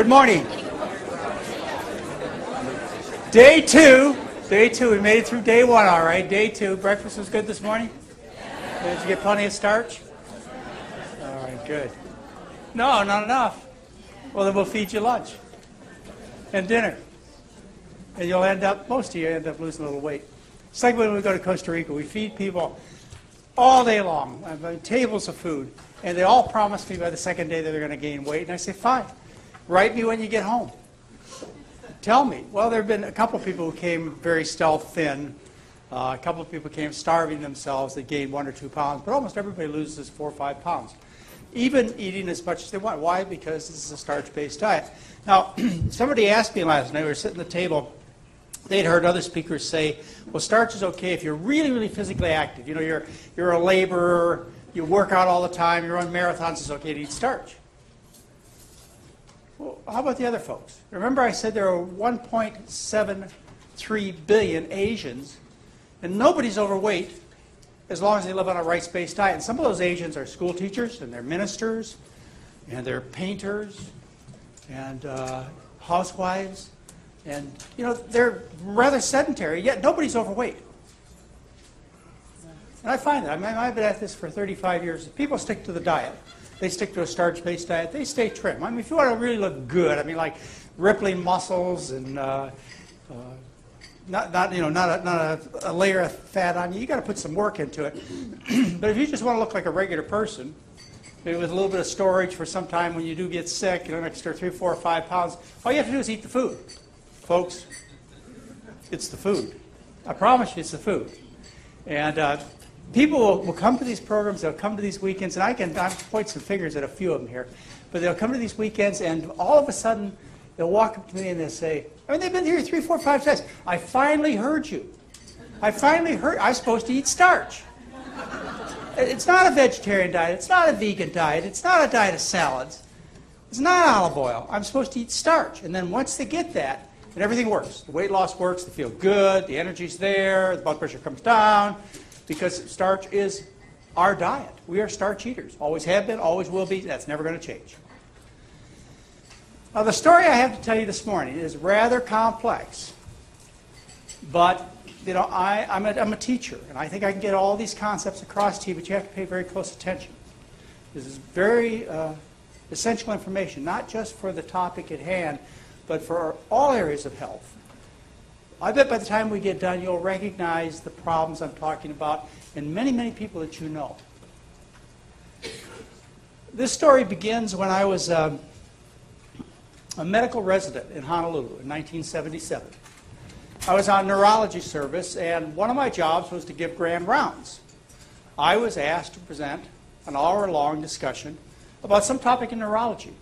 Good morning. Day two. We made it through day one, all right. Day two. Breakfast was good this morning? Did you get plenty of starch? All right, good. No, not enough. Well, then we'll feed you lunch and dinner. And you'll end up, most of you end up losing a little weight. It's like when we go to Costa Rica. We feed people all day long, tables of food. And they all promise me by the second day that they're going to gain weight. And I say, fine. Write me when you get home. Tell me. Well, there have been a couple of people who came very stealth thin. A couple of people came starving themselves. They gained 1 or 2 pounds. But almost everybody loses 4 or 5 pounds, even eating as much as they want. Why? Because this is a starch-based diet. Now, somebody asked me last night, we were sitting at the table, they'd heard other speakers say, well, starch is okay if you're really, really physically active. You know, you're a laborer, you work out all the time, you run marathons, it's okay to eat starch. Well, how about the other folks? Remember I said there are 1.73 billion Asians, and nobody's overweight as long as they live on a rice-based diet. And some of those Asians are school teachers, and they're ministers, and they're painters, and housewives, and you know, they're rather sedentary, yet nobody's overweight. And I find that. I mean, I've been at this for 35 years. People stick to the diet. They stick to a starch-based diet. They stay trim. I mean, if you want to really look good, I mean, like rippling muscles and not a layer of fat on you, you got to put some work into it. But if you just want to look like a regular person, maybe with a little bit of storage for some time when you do get sick, you know, an extra 3, 4, or 5 pounds, all you have to do is eat the food. Folks, it's the food. I promise you it's the food. And people will come to these programs, they'll come to these weekends, and I can point some fingers at a few of them here, but they'll come to these weekends, and all of a sudden, they'll walk up to me and they'll say, I mean, they've been here 3, 4, 5 times. I finally heard you. I finally heard I'm supposed to eat starch. It's not a vegetarian diet. It's not a vegan diet. It's not a diet of salads. It's not olive oil. I'm supposed to eat starch. And then once they get that, and everything works. The weight loss works. They feel good. The energy's there. The blood pressure comes down. Because starch is our diet. We are starch eaters. Always have been, always will be. That's never going to change. Now, the story I have to tell you this morning is rather complex. But, you know, I'm a teacher, and I think I can get all these concepts across to you, but you have to pay very close attention. This is very essential information, not just for the topic at hand, but for all areas of health. I bet by the time we get done, you'll recognize the problems I'm talking about and many, many people that you know. This story begins when I was a medical resident in Honolulu in 1977. I was on neurology service, and one of my jobs was to give grand rounds. I was asked to present an hour-long discussion about some topic in neurology.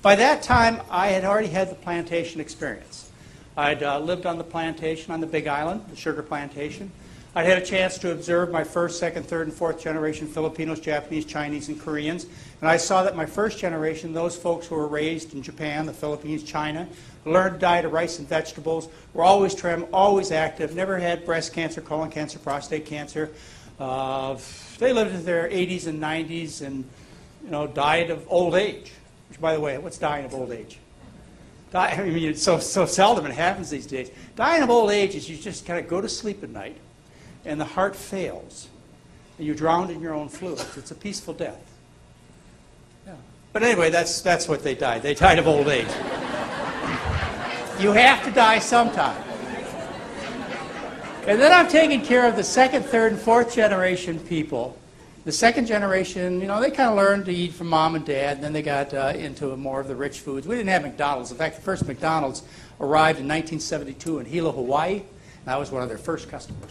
By that time, I had already had the plantation experience. I'd lived on the plantation on the Big Island, the sugar plantation. I'd had a chance to observe my first, second, third, and fourth generation Filipinos, Japanese, Chinese, and Koreans. And I saw that my first generation, those folks who were raised in Japan, the Philippines, China, learned a diet of rice and vegetables, were always trim, always active, never had breast cancer, colon cancer, prostate cancer. They lived in their 80s and 90s and, you know, died of old age. Which, by the way, what's dying of old age? I mean, it's so seldom it happens these days. Dying of old age is you just kind of go to sleep at night, and the heart fails, and you're drowned in your own fluids. It's a peaceful death. Yeah. But anyway, that's what they died. They died of old age. You have to die sometime. And then I'm taking care of the second, third, and fourth generation people. The second generation, you know, they kind of learned to eat from mom and dad, and then they got into more of the rich foods. We didn't have McDonald's. In fact, the first McDonald's arrived in 1972 in Hilo, Hawaii, and I was one of their first customers.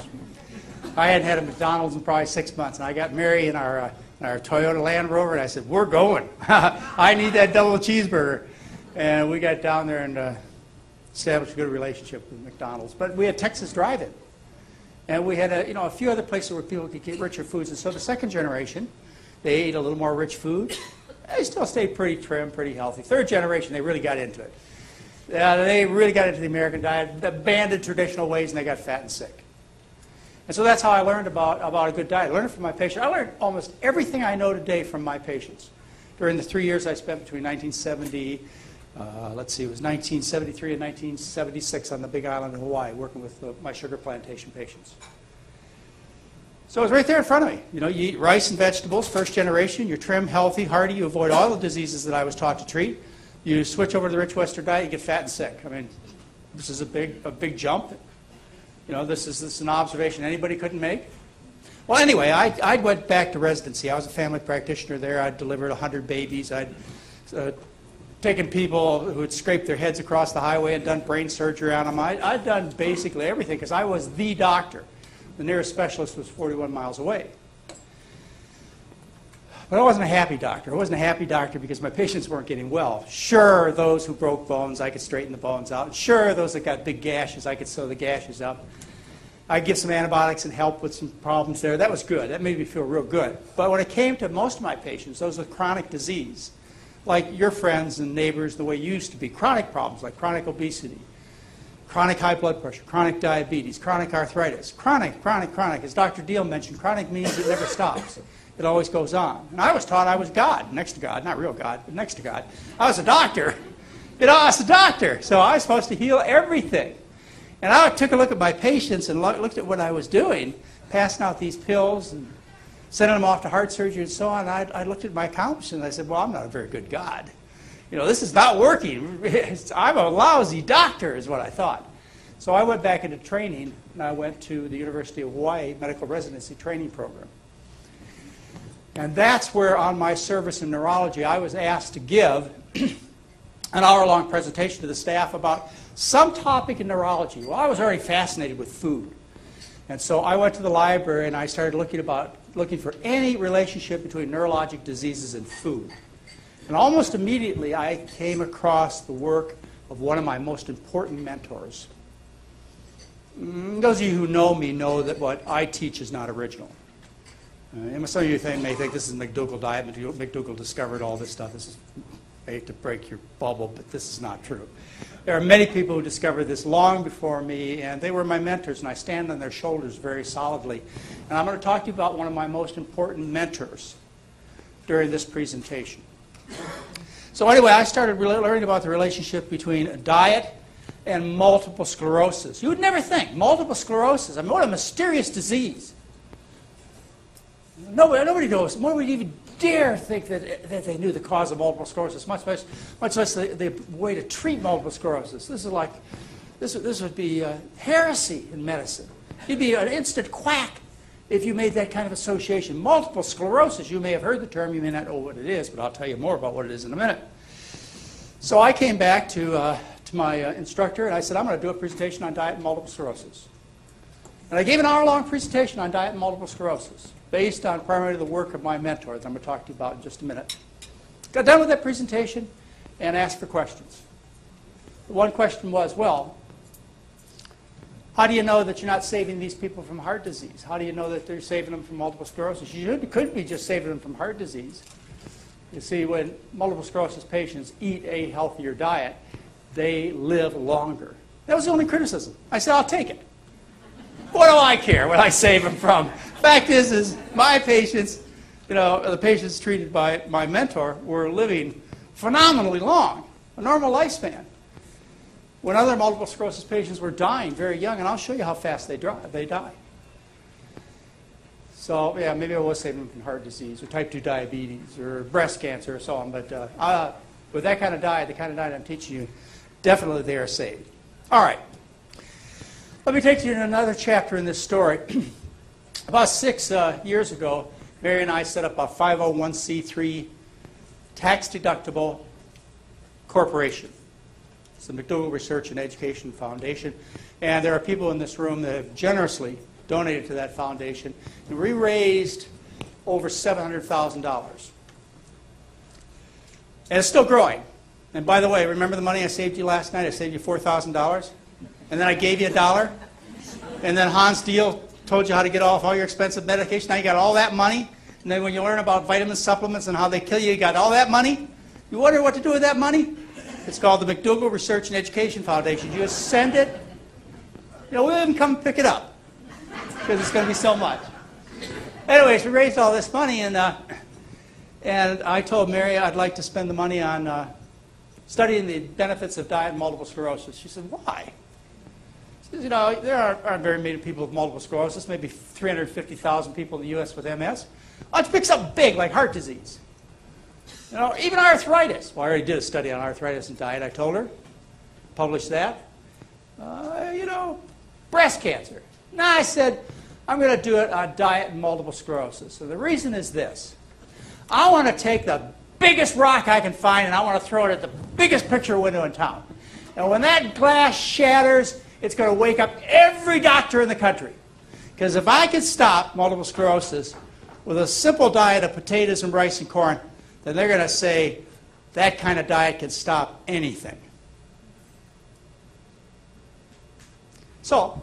I hadn't had a McDonald's in probably 6 months, and I got Mary in our Toyota Land Rover, and I said, we're going. I need that double cheeseburger. And we got down there and established a good relationship with McDonald's. But we had Texas Drive-In. And we had a few other places where people could get richer foods. And so the second generation, they ate a little more rich food. They still stayed pretty trim, pretty healthy. Third generation, they really got into it. They really got into the American diet, abandoned traditional ways, and they got fat and sick. And so that's how I learned about a good diet. I learned it from my patients. I learned almost everything I know today from my patients during the 3 years I spent between 1970 let's see, it was 1973 and 1976 on the Big Island of Hawaii, working with my sugar plantation patients. So it was right there in front of me. You know, you eat rice and vegetables, first generation, you're trim, healthy, hearty, you avoid all the diseases that I was taught to treat. You switch over to the rich Western diet, you get fat and sick. I mean, this is a big jump. You know, this is an observation anybody couldn't make. Well, anyway, I went back to residency. I was a family practitioner there. I'd delivered 100 babies. I'd taken people who had scraped their heads across the highway and done brain surgery on them. I'd done basically everything because I was the doctor. The nearest specialist was 41 miles away. But I wasn't a happy doctor. I wasn't a happy doctor because my patients weren't getting well. Sure, those who broke bones, I could straighten the bones out. Sure, those that got big gashes, I could sew the gashes up. I'd give some antibiotics and help with some problems there. That was good. That made me feel real good. But when it came to most of my patients, those with chronic disease, like your friends and neighbors, the way you used to be, chronic problems like chronic obesity, chronic high blood pressure, chronic diabetes, chronic arthritis, chronic. As Dr. Deal mentioned, chronic means it never stops. It always goes on. And I was taught I was God, next to God, not real God, but next to God. I was a doctor. You know, I was a doctor, so I was supposed to heal everything. And I took a look at my patients and looked at what I was doing, passing out these pills and sending them off to heart surgery and so on. I looked at my accomplishments and I said, well, I'm not a very good God. You know, this is not working. I'm a lousy doctor is what I thought. So I went back into training and I went to the University of Hawaii Medical Residency Training Program. And that's where on my service in neurology I was asked to give an hour-long presentation to the staff about some topic in neurology. Well, I was already fascinated with food. And so I went to the library and I started looking for any relationship between neurologic diseases and food. And almost immediately I came across the work of one of my most important mentors. Those of you who know me know that what I teach is not original. Some of you may think this is McDougall diet. McDougall discovered all this stuff. I hate to break your bubble, but this is not true. There are many people who discovered this long before me, and they were my mentors, and I stand on their shoulders very solidly. And I'm going to talk to you about one of my most important mentors during this presentation. So anyway, I started learning about the relationship between diet and multiple sclerosis. You would never think, multiple sclerosis. I mean, what a mysterious disease. Nobody knows. Nobody would even dare think that they knew the cause of multiple sclerosis, much less the way to treat multiple sclerosis. This would be heresy in medicine. You'd be an instant quack if you made that kind of association. Multiple sclerosis, you may have heard the term, you may not know what it is, but I'll tell you more about what it is in a minute. So I came back to my instructor and I said, I'm going to do a presentation on diet and multiple sclerosis. And I gave an hour-long presentation on diet and multiple sclerosis, based on primarily the work of my mentor that I'm going to talk to you about in just a minute. Got done with that presentation and asked for questions. One question was, well, how do you know that you're not saving these people from heart disease? How do you know that they're saving them from multiple sclerosis? You couldn't be just saving them from heart disease. You see, when multiple sclerosis patients eat a healthier diet, they live longer. That was the only criticism. I said, I'll take it. What do I care what I save them from? Fact is my patients, you know, the patients treated by my mentor were living phenomenally long, a normal lifespan. When other multiple sclerosis patients were dying very young, and I'll show you how fast they die. So, yeah, maybe I was saving them from heart disease or type 2 diabetes or breast cancer or so on, but with that kind of diet, the kind of diet I'm teaching you, definitely they are saved. All right. Let me take you to another chapter in this story. About 6 years ago, Mary and I set up a 501c3 tax-deductible corporation. It's the McDougall Research and Education Foundation. And there are people in this room that have generously donated to that foundation. And we raised over $700,000. And it's still growing. And by the way, remember the money I saved you last night? I saved you $4,000. And then I gave you $1. And then Hans Deal told you how to get off all your expensive medication. Now you got all that money. And then when you learn about vitamin supplements and how they kill you, you got all that money. You wonder what to do with that money? It's called the McDougall Research and Education Foundation. You just send it. You know, we'll even come pick it up because it's going to be so much. Anyways, we raised all this money, and I told Mary I'd like to spend the money on studying the benefits of diet and multiple sclerosis. She said, why? She says, you know, there aren't very many people with multiple sclerosis, maybe 350,000 people in the U.S. with MS. Let's pick something big like heart disease. You know, even arthritis. Well, I already did a study on arthritis and diet, I told her. Published that. You know, breast cancer. Now I said, I'm going to do it on diet and multiple sclerosis. So the reason is this. I want to take the biggest rock I can find and I want to throw it at the biggest picture window in town. And when that glass shatters, it's going to wake up every doctor in the country. Because if I can stop multiple sclerosis with a simple diet of potatoes and rice and corn, then they're going to say that kind of diet can stop anything. So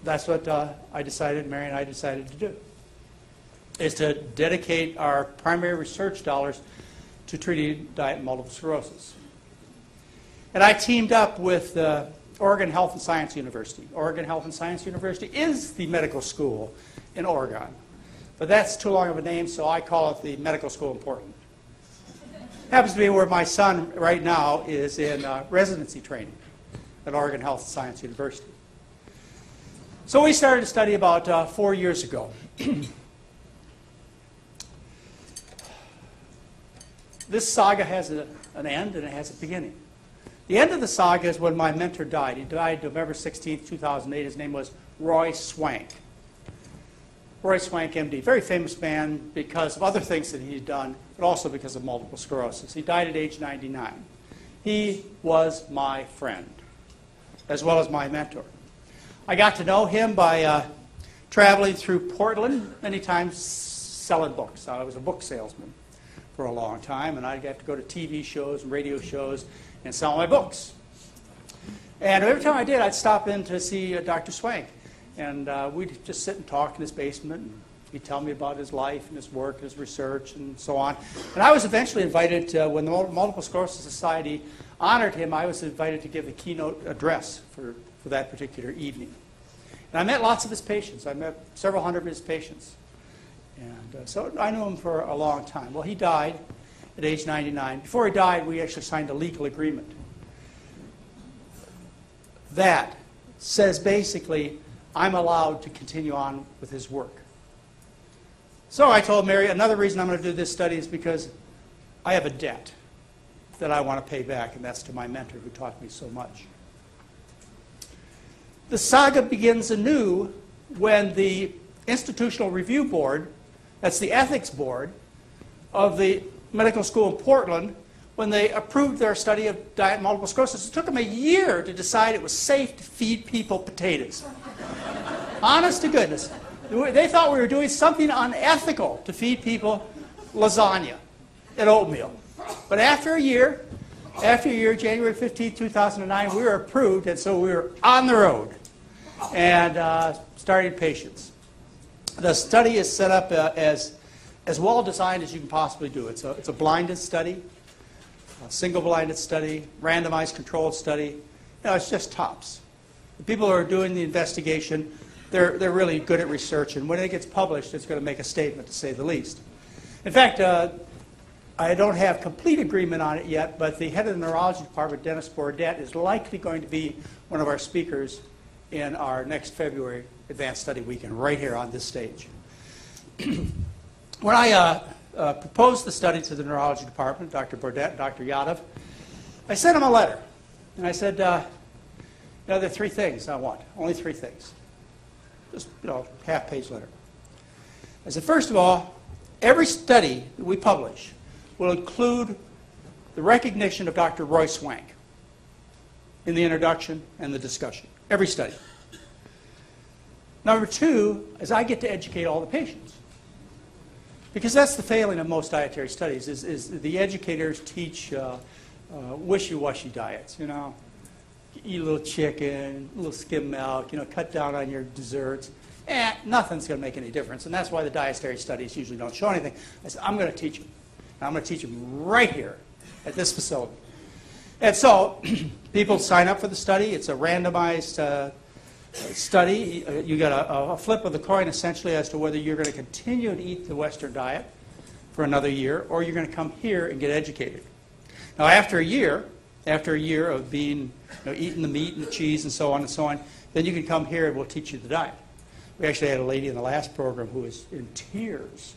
that's what I decided, Mary and I decided to do, is to dedicate our primary research dollars to treating diet and multiple sclerosis. And I teamed up with Oregon Health and Science University. Oregon Health and Science University is the medical school in Oregon. But that's too long of a name, so I call it the Medical School in Portland. Happens to be where my son right now is in residency training at Oregon Health and Science University. So we started to study about 4 years ago. This saga has an end and it has a beginning. The end of the saga is when my mentor died. He died November 16, 2008. His name was Roy Swank. Roy Swank, MD, very famous man because of other things that he had done, but also because of multiple sclerosis. He died at age 99. He was my friend, as well as my mentor. I got to know him by traveling through Portland, many times selling books. I was a book salesman for a long time, and I'd have to go to TV shows and radio shows and sell my books. And every time I did, I'd stop in to see Dr. Swank. And we'd just sit and talk in his basement. And he'd tell me about his life and his work, his research, and so on. And I was eventually invited to, when the Multiple Sclerosis Society honored him, I was invited to give the keynote address for that particular evening. And I met lots of his patients. I met several hundred of his patients. And so I knew him for a long time. Well, he died at age 99. Before he died, we actually signed a legal agreement. That says basically, I'm allowed to continue on with his work. So I told Mary, another reason I'm going to do this study is because I have a debt that I want to pay back, and that's to my mentor who taught me so much. The saga begins anew when the Institutional Review Board, that's the ethics board of the medical school in Portland, when they approved their study of diet and multiple sclerosis, it took them a year to decide it was safe to feed people potatoes. Honest to goodness. They thought we were doing something unethical to feed people lasagna and oatmeal. But after a year, January 15, 2009, we were approved, and so we were on the road and starting patients. The study is set up as well designed as you can possibly do. It's a blinded study, a single-blinded study, randomized controlled study. You know, it's just tops. The people who are doing the investigation, they're really good at research, and when it gets published, it's going to make a statement, to say the least. In fact, I don't have complete agreement on it yet, but the head of the neurology department, Dennis Bourdette, is likely going to be one of our speakers in our next February Advanced Study Weekend, right here on this stage. When I proposed the study to the neurology department, Dr. Bourdette and Dr. Yadav, I sent him a letter. And I said, there are 3 things I want, only 3 things. Just, half-page letter. I said, first of all, every study that we publish will include the recognition of Dr. Roy Swank in the introduction and the discussion. Every study. Number 2 is I get to educate all the patients. Because that's the failing of most dietary studies, is the educators teach wishy-washy diets, Eat a little chicken, a little skim milk, cut down on your desserts. Nothing's going to make any difference. And that's why the dietary studies usually don't show anything. I said, I'm going to teach them. And I'm going to teach them right here at this facility. And so people sign up for the study. It's a randomized study. You get a flip of the coin, essentially, as to whether you're going to continue to eat the Western diet for another year or you're going to come here and get educated. Now, after a year of being, eating the meat and the cheese and so on, then you can come here and we'll teach you the diet. We actually had a lady in the last program who was in tears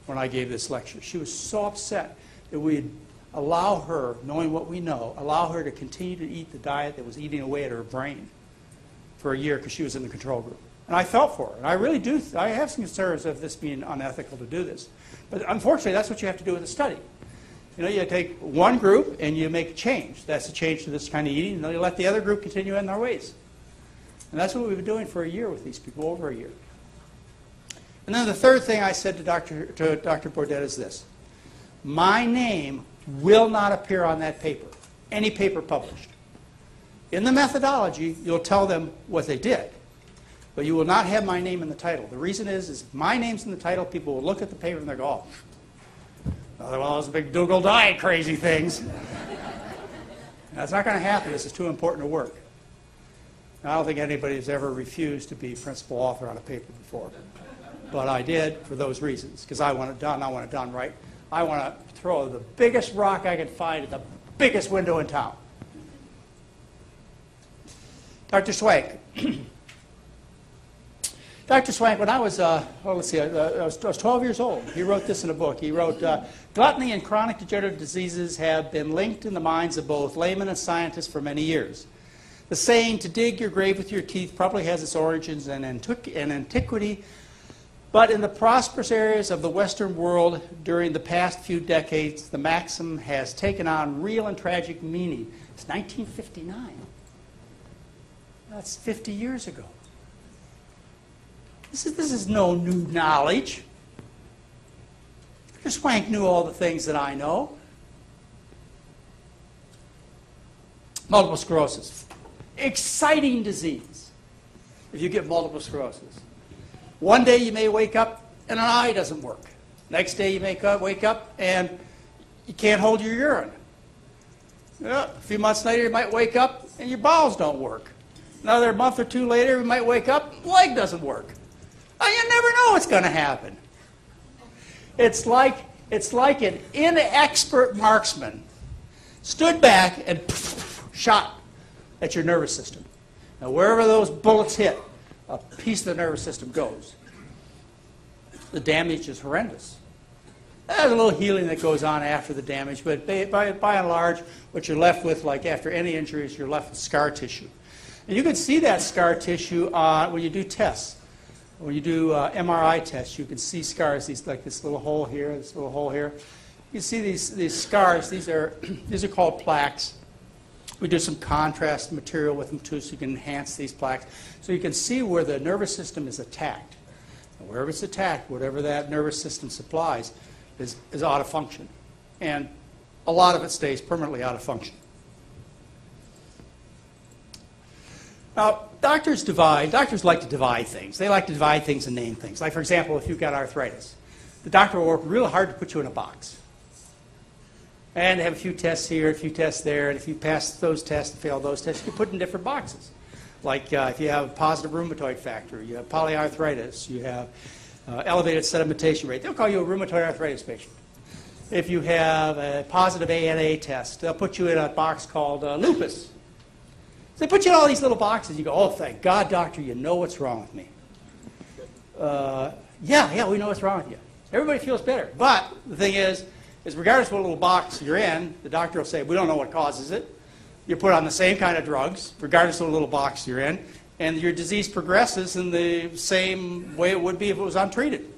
when I gave this lecture. She was so upset that we'd allow her, knowing what we know, allow her to continue to eat the diet that was eating away at her brain for a year because she was in the control group. And I felt for her. And I really do. I have some concerns of this being unethical to do this. But unfortunately, that's what you have to do with a study. You take one group and you make a change. That's a change to this kind of eating. And then you let the other group continue in their ways. And that's what we've been doing for a year with these people, over a year. And then the third thing I said to Dr. Bourdet is this. My name will not appear on that paper, any paper published. In the methodology, you'll tell them what they did, but you will not have my name in the title. The reason is if my name's in the title, people will look at the paper and they'll go, oh, well, those McDougall diet crazy things. That's not going to happen. This is too important to work. I don't think anybody's ever refused to be principal author on a paper before. But I did for those reasons, because I want it done. I want it done right. I want to throw the biggest rock I can find at the biggest window in town. Dr. Swank. Dr. Swank, when I was, I was 12 years old, he wrote this in a book. He wrote, gluttony and chronic degenerative diseases have been linked in the minds of both laymen and scientists for many years. The saying, to dig your grave with your teeth, probably has its origins in antiquity, but in the prosperous areas of the Western world during the past few decades, the maxim has taken on real and tragic meaning. It's 1959. That's 50 years ago. This is no new knowledge. Dr. Swank knew all the things that I know. Multiple sclerosis. Exciting disease if you get multiple sclerosis. One day you may wake up and an eye doesn't work. Next day you may wake up and you can't hold your urine. A few months later you might wake up and your bowels don't work. Another month or two later you might wake up, leg doesn't work. You never know what's going to happen. It's like an inexpert marksman stood back and shot at your nervous system. Now, wherever those bullets hit, a piece of the nervous system goes. The damage is horrendous. There's a little healing that goes on after the damage, but by and large, what you're left with, like after any injuries, you're left with scar tissue. And you can see that scar tissue when you do tests. When you do MRI tests, you can see scars, like this little hole here, this little hole here. You see these scars. These are called plaques. We do some contrast material with them too, so you can enhance these plaques. So you can see where the nervous system is attacked. And wherever it's attacked, whatever that nervous system supplies is out of function. And a lot of it stays permanently out of function. Now, doctors like to divide things. They like to divide things and name things. Like, for example, if you've got arthritis, the doctor will work really hard to put you in a box. And have a few tests here, a few tests there, and if you pass those tests and fail those tests, you put in different boxes. Like if you have positive rheumatoid factor, you have polyarthritis, you have elevated sedimentation rate, they'll call you a rheumatoid arthritis patient. If you have a positive ANA test, they'll put you in a box called lupus. So they put you in all these little boxes. You go, oh, thank God, doctor, you know what's wrong with me. Yeah, we know what's wrong with you. Everybody feels better. But the thing is regardless of what little box you're in, the doctor will say, we don't know what causes it. You're put on the same kind of drugs, regardless of the little box you're in, and your disease progresses in the same way it would be if it was untreated,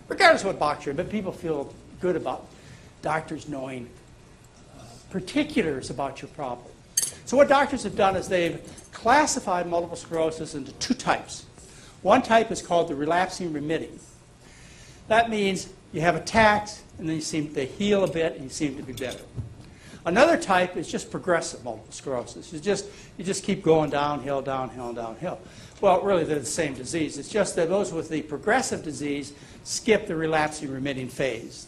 regardless of what box you're in. But people feel good about doctors knowing particulars about your problem. So what doctors have done is they've classified multiple sclerosis into two types. One type is called the relapsing remitting. That means you have attacks, and then you seem to heal a bit, and you seem to be better. Another type is just progressive multiple sclerosis. You just keep going downhill, downhill, downhill. Well, really, they're the same disease. It's just that those with the progressive disease skip the relapsing remitting phase.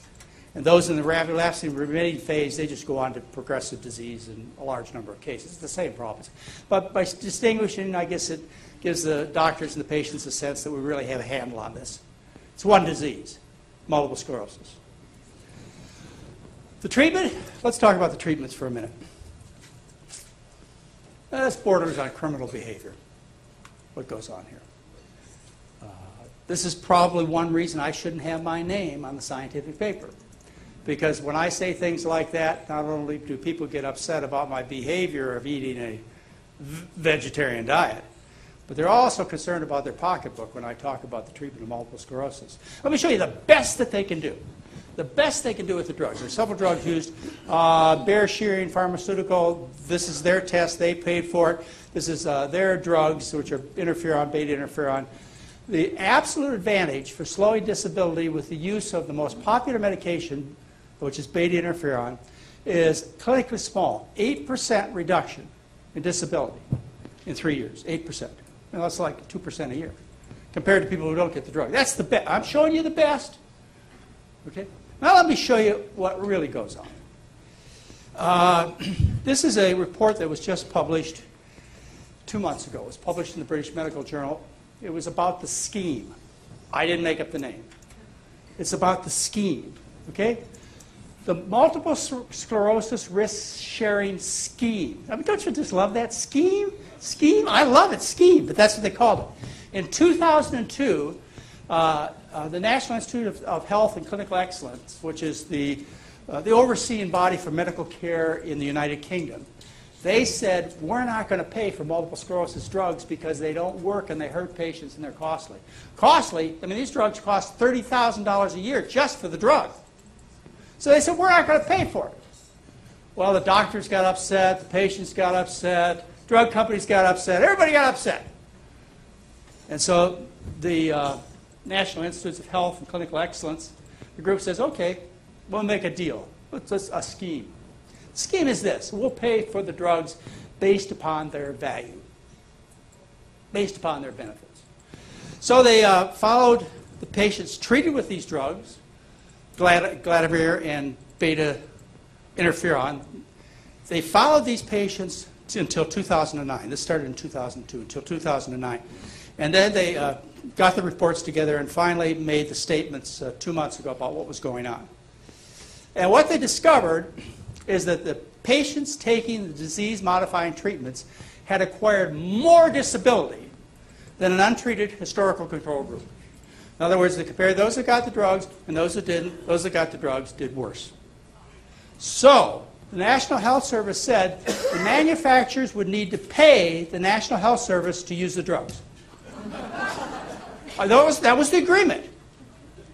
And those in the relapsing remitting phase, they just go on to progressive disease in a large number of cases. It's the same problems. But by distinguishing, I guess it gives the doctors and the patients a sense that we really have a handle on this. It's one disease, multiple sclerosis. The treatment, let's talk about the treatments for a minute. This borders on criminal behavior, what goes on here. This is probably one reason I shouldn't have my name on the scientific paper. Because when I say things like that, not only do people get upset about my behavior of eating a vegetarian diet, but they're also concerned about their pocketbook when I talk about the treatment of multiple sclerosis. Let me show you the best that they can do. The best they can do with the drugs. There's several drugs used. Bear Shearing Pharmaceutical, this is their test. They paid for it. This is their drugs, which are interferon, beta interferon. The absolute advantage for slowing disability with the use of the most popular medication, which is beta interferon, is clinically small. 8% reduction in disability in 3 years. 8%. And that's like 2% a year compared to people who don't get the drug. That's the best. I'm showing you the best. Okay? Now let me show you what really goes on. This is a report that was just published 2 months ago. It was published in the British Medical Journal. It was about the scheme. I didn't make up the name. It's about the scheme. Okay? The multiple sclerosis risk sharing scheme. I mean, don't you just love that? Scheme? Scheme? I love it, scheme, but that's what they called it. In 2002, the National Institute of Health and Clinical Excellence, which is the overseeing body for medical care in the United Kingdom, they said, we're not going to pay for multiple sclerosis drugs because they don't work and they hurt patients and they're costly. Costly? I mean, these drugs cost $30,000 a year just for the drug. So they said, we're not going to pay for it. Well, the doctors got upset, the patients got upset, drug companies got upset, everybody got upset. And so the National Institutes of Health and Clinical Excellence, the group says, okay, we'll make a deal. It's a scheme. The scheme is this. We'll pay for the drugs based upon their value, based upon their benefits. So they followed the patients treated with these drugs, Gladavir and beta interferon. They followed these patients until 2009. This started in 2002, until 2009. And then they got the reports together and finally made the statements 2 months ago about what was going on. And what they discovered is that the patients taking the disease-modifying treatments had acquired more disability than an untreated historical control group. In other words, they compared those that got the drugs and those that didn't. Those that got the drugs did worse. So the National Health Service said the manufacturers would need to pay the National Health Service to use the drugs. That was the agreement.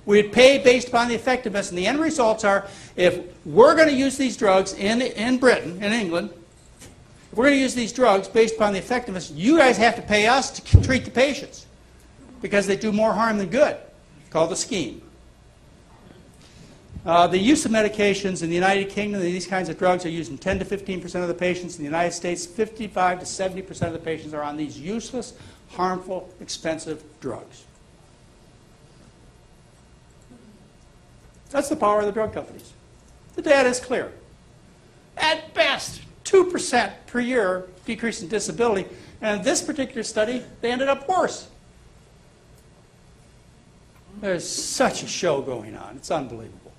We'd pay based upon the effectiveness, and the end results are, if we're going to use these drugs in Britain, in England, if we're going to use these drugs based upon the effectiveness, you guys have to pay us to treat the patients because they do more harm than good, called the scheme. The use of medications in the United Kingdom, these kinds of drugs are used in 10 to 15% of the patients. In the United States, 55 to 70% of the patients are on these useless, harmful, expensive drugs. That's the power of the drug companies. The data is clear. At best, 2% per year decrease in disability. And in this particular study, they ended up worse. There's such a show going on. It's unbelievable.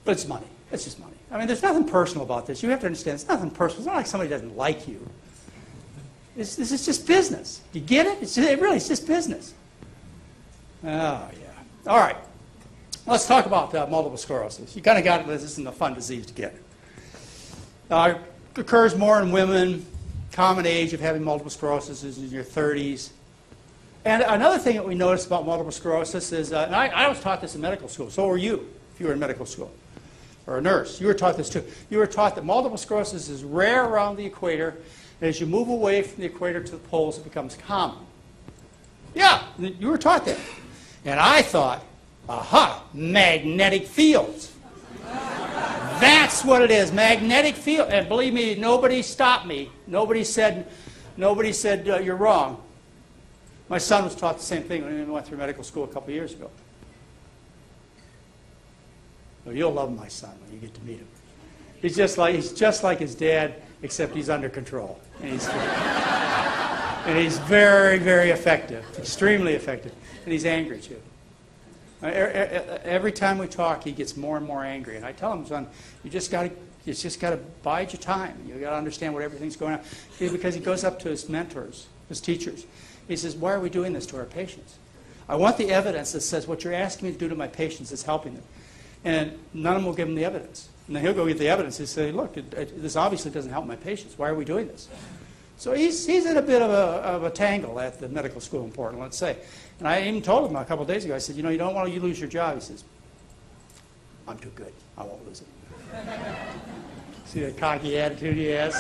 But it's money. It's just money. I mean, there's nothing personal about this. You have to understand, it's nothing personal. It's not like somebody doesn't like you. This is just business. You get it? It's just business. Oh, yeah. All right. Let's talk about multiple sclerosis. You kind of got it. This isn't a fun disease to get. It occurs more in women. Common age of having multiple sclerosis is in your 30s. And another thing that we noticed about multiple sclerosis is, and I was taught this in medical school, so were you, if you were in medical school, or a nurse. You were taught this too. You were taught that multiple sclerosis is rare around the equator, and as you move away from the equator to the poles, it becomes common. Yeah, you were taught that. And I thought, aha, magnetic fields. That's what it is, magnetic field. And believe me, nobody stopped me. Nobody said you're wrong. My son was taught the same thing when he went through medical school a couple of years ago. Well, you'll love my son when you get to meet him. He's just like his dad, except he's under control. And he's very, very effective, extremely effective. And he's angry too. Every time we talk, he gets more and more angry. And I tell him, son, you just got to bide your time. You got to understand what everything's going on. Because he goes up to his mentors, his teachers. He says, why are we doing this to our patients? I want the evidence that says what you're asking me to do to my patients is helping them. And none of them will give him the evidence. And then he'll go get the evidence and say, look, this obviously doesn't help my patients. Why are we doing this? So he's in a bit of a tangle at the medical school in Portland, let's say. And I even told him a couple of days ago, I said, you know, you don't want to lose your job. He says, I'm too good. I won't lose it. See that cocky attitude he has?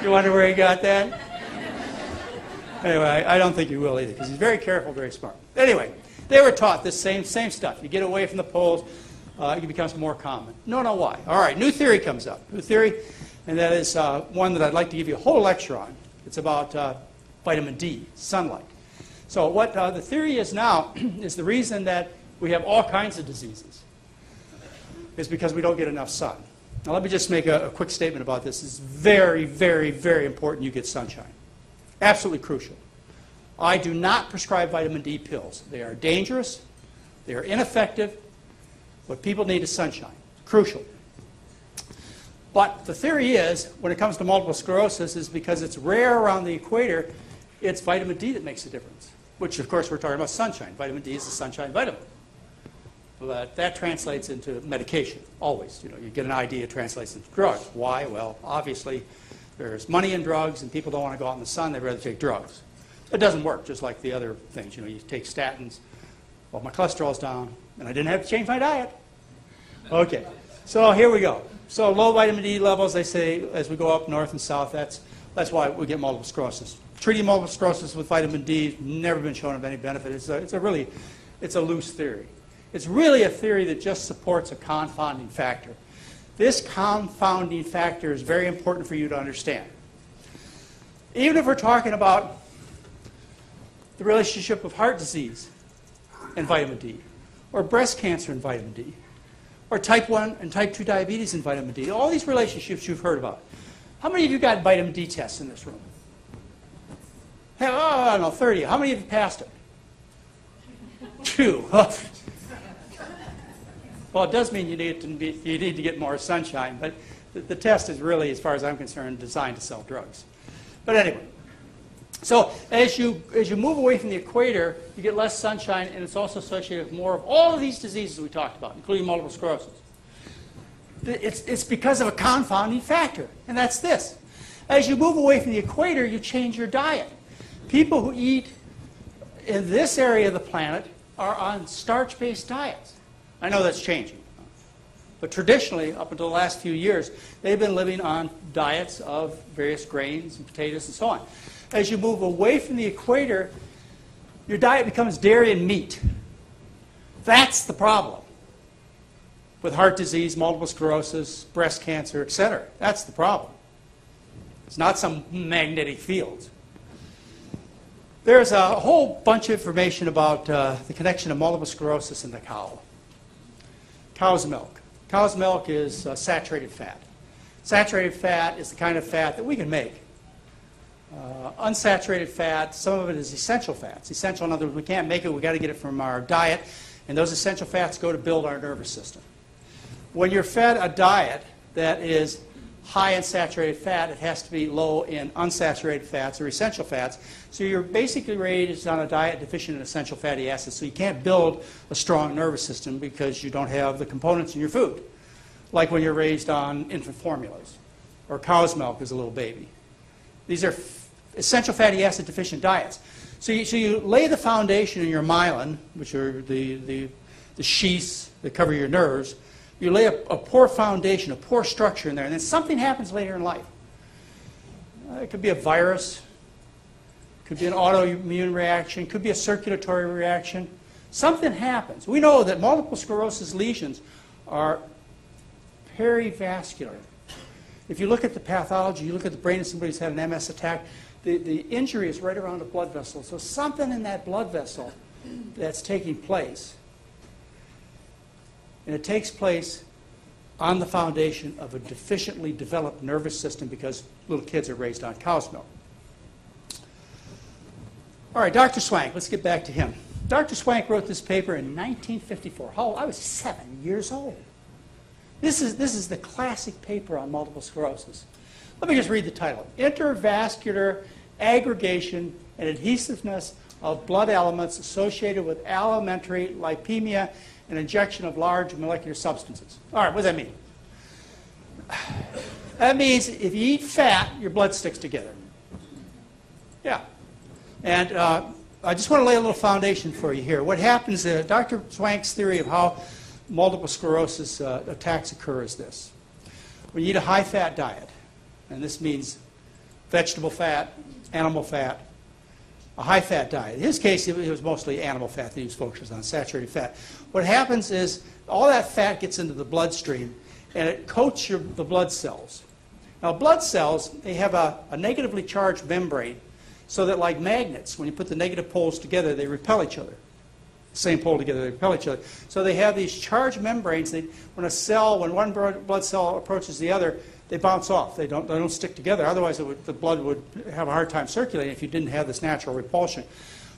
You wonder where he got that? Anyway, I don't think he will either, because he's very careful, very smart. Anyway, they were taught this same stuff. You get away from the poles, it becomes more common. No, why? All right, new theory comes up. New theory, and that is one that I'd like to give you a whole lecture on. It's about vitamin D, sunlight. So what the theory is now is the reason that we have all kinds of diseases is because we don't get enough sun. Now let me just make a quick statement about this. It's very, very, very important you get sunshine. Absolutely crucial. I do not prescribe vitamin D pills. They are dangerous. They are ineffective. What people need is sunshine. Crucial. But the theory is, when it comes to multiple sclerosis, is because it's rare around the equator, it's vitamin D that makes a difference. Which, of course, we're talking about sunshine. Vitamin D is a sunshine vitamin. But that translates into medication, always. You know, you get an idea, it translates into drugs. Why? Well, obviously, there's money in drugs, and people don't want to go out in the sun. They'd rather take drugs. It doesn't work, just like the other things. You know, you take statins. Well, my cholesterol's down, and I didn't have to change my diet. Okay, so here we go. So low vitamin D levels, they say, as we go up north and south, that's why we get multiple sclerosis. Treating multiple sclerosis with vitamin D has never been shown of any benefit. It's a loose theory. It's really a theory that just supports a confounding factor. This confounding factor is very important for you to understand. Even if we're talking about the relationship of heart disease and vitamin D, or breast cancer and vitamin D, or type 1 and type 2 diabetes and vitamin D, all these relationships you've heard about. How many of you got vitamin D tests in this room? Hey, I don't know, 30. How many of you passed it? 2. Well, it does mean you need to get more sunshine, but the test is really, as far as I'm concerned, designed to sell drugs. But anyway, so as you move away from the equator, you get less sunshine, and it's also associated with more of all of these diseases we talked about, including multiple sclerosis. It's because of a confounding factor, and that's this. As you move away from the equator, you change your diet. People who eat in this area of the planet are on starch-based diets. I know that's changing. But traditionally, up until the last few years, they've been living on diets of various grains and potatoes and so on. As you move away from the equator, your diet becomes dairy and meat. That's the problem with heart disease, multiple sclerosis, breast cancer, etc. That's the problem. It's not some magnetic field. There's a whole bunch of information about the connection of multiple sclerosis and the cow. Cow's milk. Cow's milk is saturated fat. Saturated fat is the kind of fat that we can make. Unsaturated fat, some of it is essential fats. Essential, in other words, we can't make it, we've got to get it from our diet, and those essential fats go to build our nervous system. When you're fed a diet that is high in saturated fat, it has to be low in unsaturated fats or essential fats. So you're basically raised on a diet deficient in essential fatty acids. So you can't build a strong nervous system because you don't have the components in your food. Like when you're raised on infant formulas or cow's milk as a little baby. These are essential fatty acid deficient diets. So you lay the foundation in your myelin, which are the sheaths that cover your nerves. You lay a poor foundation, a poor structure in there, and then something happens later in life. It could be a virus, could be an autoimmune reaction, could be a circulatory reaction. Something happens. We know that multiple sclerosis lesions are perivascular. If you look at the pathology, you look at the brain of somebody who's had an MS attack, the injury is right around a blood vessel. So something in that blood vessel that's taking place. And it takes place on the foundation of a deficiently developed nervous system because little kids are raised on cow's milk. All right, Dr. Swank, let's get back to him. Dr. Swank wrote this paper in 1954. How old? I was 7 years old. This is the classic paper on multiple sclerosis. Let me just read the title. Intervascular aggregation and adhesiveness of blood elements associated with alimentary lipemia and injection of large molecular substances. All right, what does that mean? That means if you eat fat, your blood sticks together. Yeah. And I just want to lay a little foundation for you here. What happens, Dr. Swank's theory of how multiple sclerosis attacks occur is this. When you eat a high-fat diet, and this means vegetable fat, animal fat, a high-fat diet. In his case, it was mostly animal fat that he was focused on, saturated fat. What happens is all that fat gets into the bloodstream, and it coats the blood cells. Now, blood cells, they have a negatively charged membrane, so that like magnets, when you put the negative poles together, they repel each other. Same pole together, they repel each other. So they have these charged membranes. When one blood cell approaches the other, they bounce off. They don't stick together. Otherwise, the blood would have a hard time circulating if you didn't have this natural repulsion.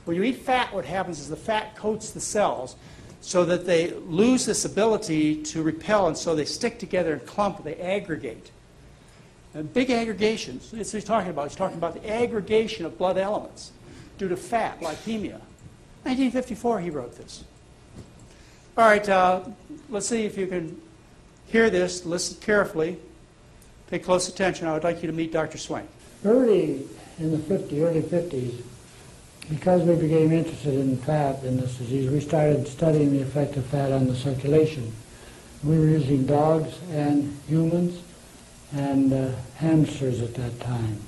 When you eat fat, what happens is the fat coats the cells so that they lose this ability to repel, and so they stick together and clump, they aggregate. And big aggregations, that's what he's talking about. He's talking about the aggregation of blood elements due to fat, lipemia. 1954, he wrote this. All right, let's see if you can hear this. Listen carefully. Pay close attention. I would like you to meet Dr. Swank. Early in the early 50s, because we became interested in fat in this disease, we started studying the effect of fat on the circulation. We were using dogs and humans and hamsters at that time.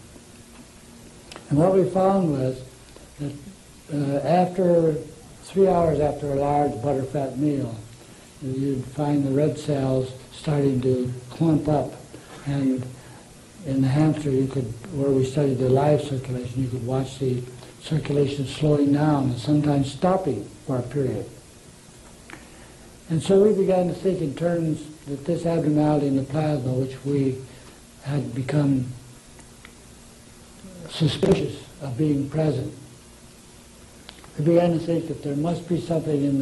And what we found was that after 3 hours after a large butterfat meal, you'd find the red cells starting to clump up. And in the hamster, where we studied the live circulation, you could watch the circulation slowing down and sometimes stopping for a period. And so we began to think in terms that this abnormality in the plasma, which we had become suspicious of being present, we began to think that there must be something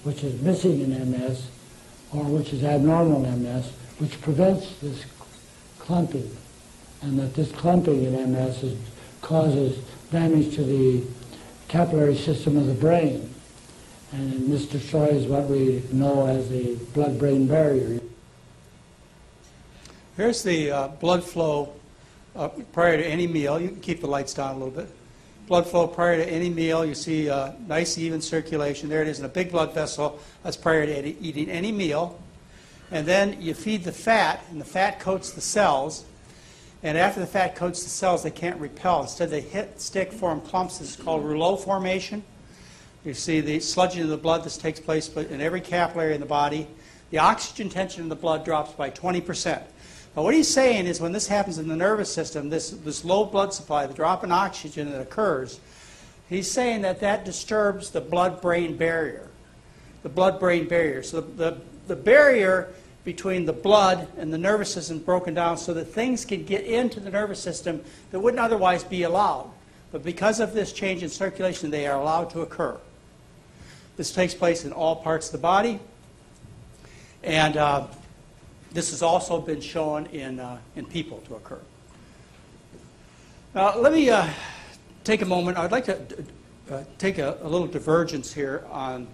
which is missing in MS, or which is abnormal in MS, which prevents this clumping, and that this clumping in MS causes damage to the capillary system of the brain, and this destroys what we know as the blood-brain barrier. Here's the blood flow prior to any meal. You can keep the lights down a little bit. Blood flow prior to any meal. You see nice even circulation. There it is in a big blood vessel. That's prior to eating any meal. And then you feed the fat, and the fat coats the cells. And after the fat coats the cells, they can't repel. Instead, they stick, form clumps. This is called rouleau formation. You see the sludging of the blood. This takes place in every capillary in the body. The oxygen tension in the blood drops by 20%. Now, what he's saying is when this happens in the nervous system, this low blood supply, the drop in oxygen that occurs, he's saying that disturbs the blood-brain barrier. The blood-brain barrier. So the barrier between the blood and the nervous system is broken down so that things can get into the nervous system that wouldn't otherwise be allowed. But because of this change in circulation, they are allowed to occur. This takes place in all parts of the body. And this has also been shown in people to occur. Now, let me take a moment. I'd like to take a little divergence here on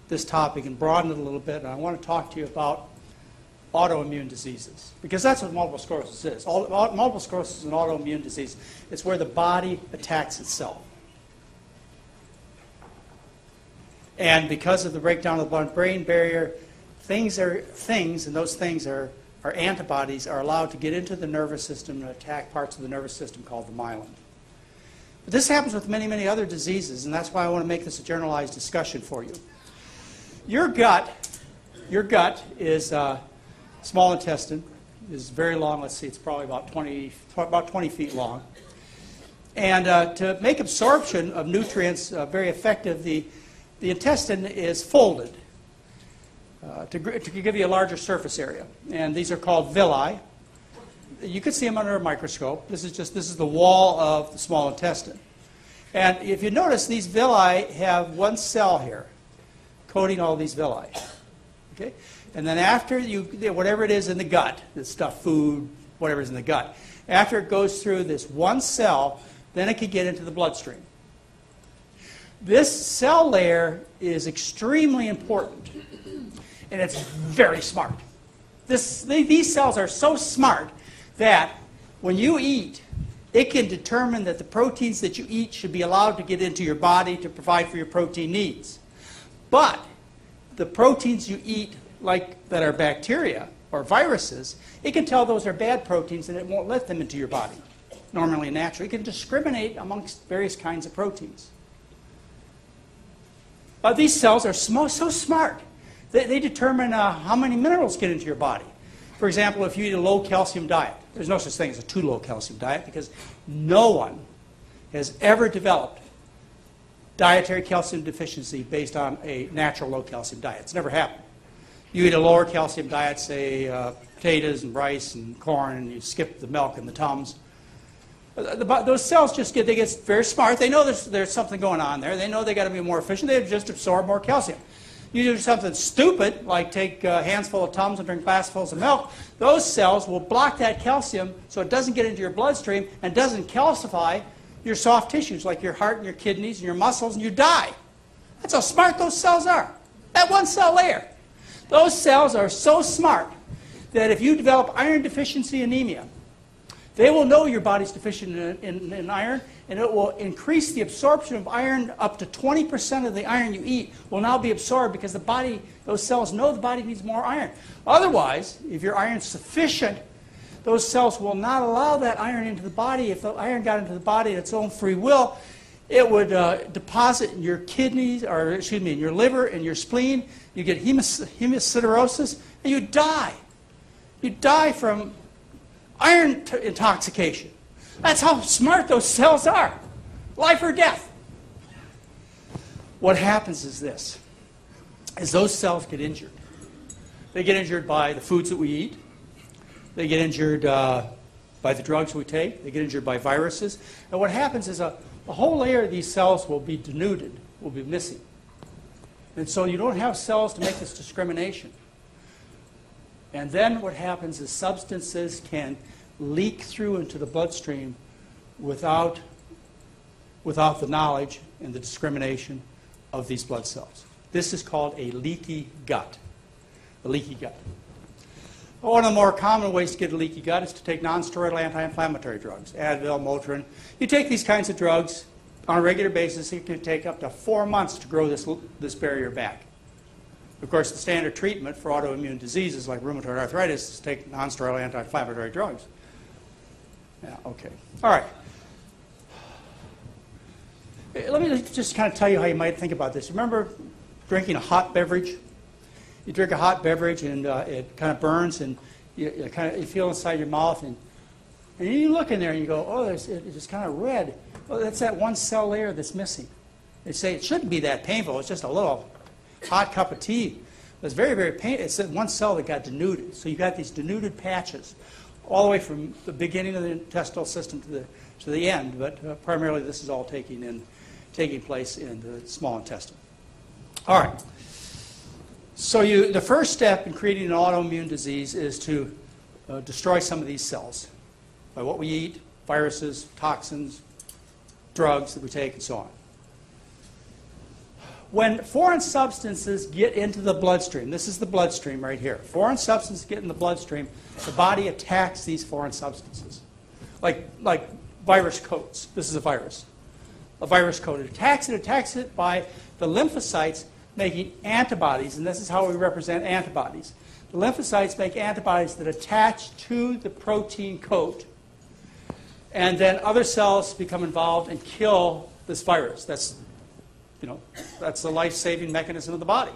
this topic and broaden it a little bit. And I want to talk to you about autoimmune diseases, because that's what multiple sclerosis is. Multiple sclerosis is an autoimmune disease. It's where the body attacks itself. And because of the breakdown of the blood-brain barrier, things, and those things are antibodies, are allowed to get into the nervous system and attack parts of the nervous system called the myelin. But this happens with many, many other diseases, and that's why I want to make this a generalized discussion for you. Your gut is small intestine, is very long. Let's see, it's probably about 20 feet long. And to make absorption of nutrients very effective, the intestine is folded to give you a larger surface area. And these are called villi. You can see them under a microscope. This is the wall of the small intestine. And if you notice, these villi have one cell here, coating all these villi. Okay? And then after whatever it is in the gut, this stuff, food, whatever is in the gut, after it goes through this one cell, then it can get into the bloodstream. This cell layer is extremely important, and it's very smart. These cells are so smart that when you eat, it can determine that the proteins that you eat should be allowed to get into your body to provide for your protein needs. But the proteins you eat, like that are bacteria or viruses, it can tell those are bad proteins and it won't let them into your body, normally and naturally. It can discriminate amongst various kinds of proteins. These cells are so smart. They determine how many minerals get into your body. For example, if you eat a low-calcium diet, there's no such thing as a too low-calcium diet because no one has ever developed dietary calcium deficiency based on a natural low-calcium diet. It's never happened. You eat a lower calcium diet, say potatoes and rice and corn, and you skip the milk and the Tums. Those cells they get very smart. They know there's something going on there. They know they got to be more efficient. They just absorb more calcium. You do something stupid, like take a handful of Tums and drink glassfuls of milk, those cells will block that calcium so it doesn't get into your bloodstream and doesn't calcify your soft tissues like your heart and your kidneys and your muscles, and you die. That's how smart those cells are. That one cell layer. Those cells are so smart that if you develop iron deficiency anemia, they will know your body's deficient in iron, and it will increase the absorption of iron up to 20% of the iron you eat will now be absorbed because those cells know the body needs more iron. Otherwise, if your iron's sufficient, those cells will not allow that iron into the body. If the iron got into the body at its own free will, it would deposit in your kidneys, or excuse me, in your liver and your spleen. You get hemosiderosis, and you die. You die from iron intoxication. That's how smart those cells are. Life or death. What happens is this, is those cells get injured. They get injured by the foods that we eat. They get injured by the drugs we take. They get injured by viruses. And what happens is a whole layer of these cells will be denuded, will be missing. And so you don't have cells to make this discrimination. And then what happens is substances can leak through into the bloodstream without the knowledge and the discrimination of these blood cells. This is called a leaky gut. A leaky gut. One of the more common ways to get a leaky gut is to take non-steroidal anti-inflammatory drugs, Advil, Motrin. You take these kinds of drugs on a regular basis. It can take up to 4 months to grow this barrier back. Of course, the standard treatment for autoimmune diseases like rheumatoid arthritis is to take non-steroidal anti-inflammatory drugs. Yeah, okay. All right. Let me just kind of tell you how you might think about this. Remember drinking a hot beverage? You drink a hot beverage and it kind of burns, and you feel inside your mouth, and you look in there and you go, oh, it's kind of red. Well, that's that one cell layer that's missing. They say it shouldn't be that painful. It's just a little hot cup of tea. It's very, very painful. It's that one cell that got denuded. So you've got these denuded patches all the way from the beginning of the intestinal system to the end, but primarily this is all taking place in the small intestine. All right. So the first step in creating an autoimmune disease is to destroy some of these cells by what we eat, viruses, toxins, drugs that we take, and so on. When foreign substances get into the bloodstream, this is the bloodstream right here. Foreign substances get in the bloodstream, the body attacks these foreign substances. Like virus coats. This is a virus. A virus coat. It attacks it by the lymphocytes making antibodies, and this is how we represent antibodies. The lymphocytes make antibodies that attach to the protein coat, and then other cells become involved and kill this virus. That's the life-saving mechanism of the body.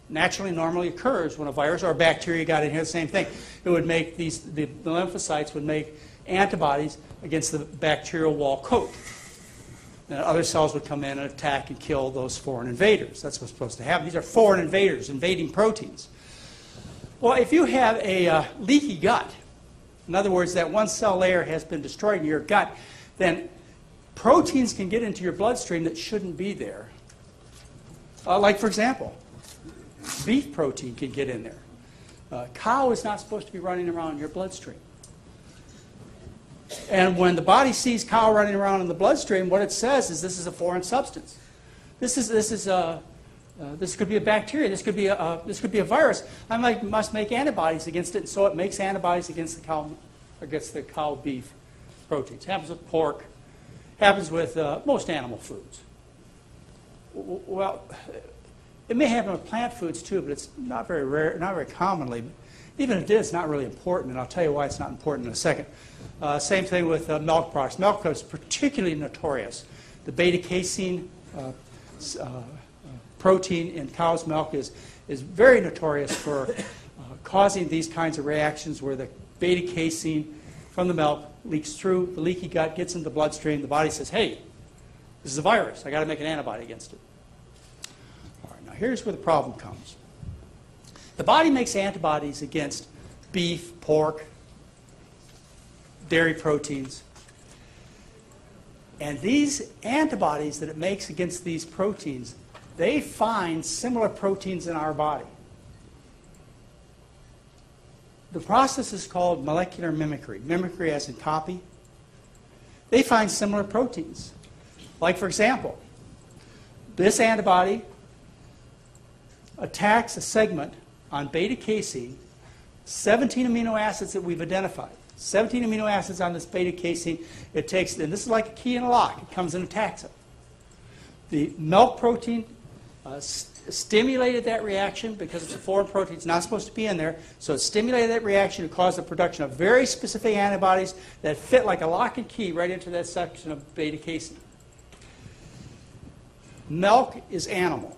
Naturally, normally occurs when a virus or a bacteria got in here, the same thing. It would make the lymphocytes would make antibodies against the bacterial wall coat. And other cells would come in and attack and kill those foreign invaders. That's what's supposed to happen. These are foreign invaders invading proteins. Well, if you have a leaky gut, in other words, that one cell layer has been destroyed in your gut, then proteins can get into your bloodstream that shouldn't be there. Like, for example, beef protein can get in there. Cow is not supposed to be running around in your bloodstream. And when the body sees cow running around in the bloodstream, what it says is this is a foreign substance. This could be a bacteria. This could be a virus. Must make antibodies against it, and so it makes antibodies against the cow beef proteins. It happens with pork. Happens with most animal foods. Well, it may happen with plant foods too, but it's not very rare, not very commonly. Even if it is, it's not really important, and I'll tell you why it's not important in a second. Same thing with milk products. Milk products is particularly notorious. The beta-casein protein in cow's milk is very notorious for causing these kinds of reactions where the beta-casein from the milk leaks through the leaky gut, gets into the bloodstream. The body says, hey, this is a virus. I got to make an antibody against it. All right, now here's where the problem comes. The body makes antibodies against beef, pork, dairy proteins. And these antibodies that it makes against these proteins, they find similar proteins in our body. The process is called molecular mimicry. Mimicry as in copy. They find similar proteins. Like, for example, this antibody attacks a segment on beta-casein, 17 amino acids that we've identified. 17 amino acids on this beta-casein. It takes, and this is like a key in a lock. It comes and attacks it. The milk protein stimulated that reaction because it's a foreign protein. It's not supposed to be in there. So it stimulated that reaction to cause the production of very specific antibodies that fit like a lock and key right into that section of beta-casein. Milk is animal.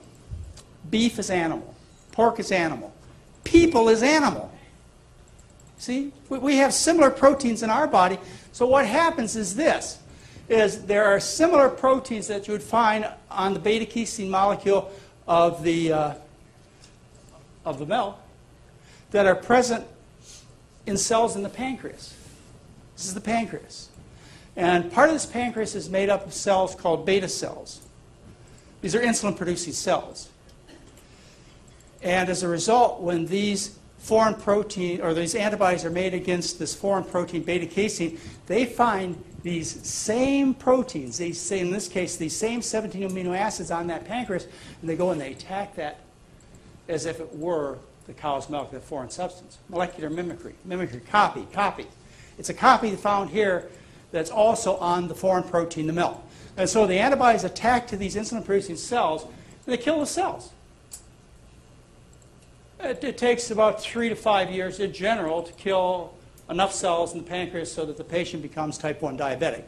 Beef is animal. Pork is animal. People is animal. See? We have similar proteins in our body. So what happens is this. There are similar proteins that you would find on the beta-casein molecule of the milk that are present in cells in the pancreas. This is the pancreas. And part of this pancreas is made up of cells called beta cells. These are insulin-producing cells. And as a result, when these foreign protein, or these antibodies are made against this foreign protein, beta-casein, they find these same proteins, in this case, these same 17 amino acids on that pancreas, and they go and they attack that as if it were the cow's milk, that foreign substance. Molecular mimicry. Mimicry, copy. It's a copy found here that's also on the foreign protein, the milk. And so the antibodies attack to these insulin-producing cells, and they kill the cells. It takes about 3 to 5 years in general to kill enough cells in the pancreas so that the patient becomes type 1 diabetic.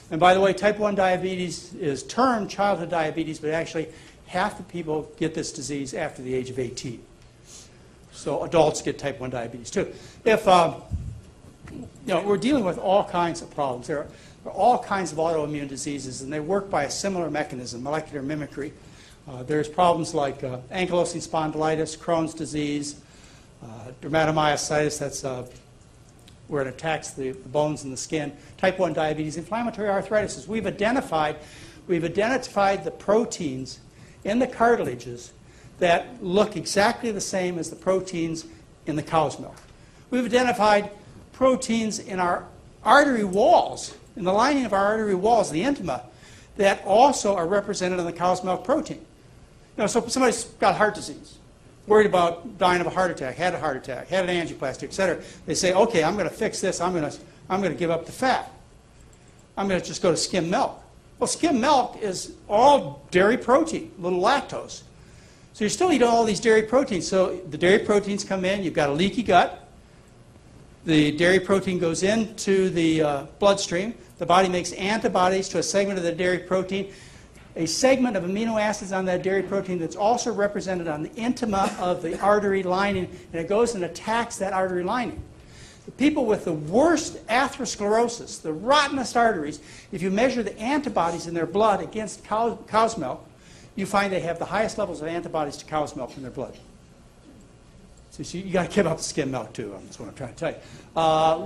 And by the way, type 1 diabetes is termed childhood diabetes, but actually half the people get this disease after the age of 18. So adults get type 1 diabetes too. We're dealing with all kinds of problems. There are all kinds of autoimmune diseases, and they work by a similar mechanism, molecular mimicry. There's problems like ankylosing spondylitis, Crohn's disease, dermatomyositis, that's where it attacks the bones and the skin, type 1 diabetes, inflammatory arthritis. We've identified the proteins in the cartilages that look exactly the same as the proteins in the cow's milk. We've identified proteins in our artery walls, in the lining of our artery walls, the intima, that also are represented in the cow's milk protein. So somebody's got heart disease, worried about dying of a heart attack, had a heart attack, had an angioplasty, et cetera. They say, okay, I'm going to fix this. I'm going to give up the fat. I'm going to just go to skim milk. Well, skim milk is all dairy protein, a little lactose. So you're still eating all these dairy proteins. So the dairy proteins come in. You've got a leaky gut. The dairy protein goes into the bloodstream. The body makes antibodies to a segment of the dairy protein, a segment of amino acids on that dairy protein that's also represented on the intima of the artery lining, and it goes and attacks that artery lining. The people with the worst atherosclerosis, the rottenest arteries, if you measure the antibodies in their blood against cow's milk, you find they have the highest levels of antibodies to cow's milk in their blood. So you got to give up skim milk too. That's what I'm trying to tell you.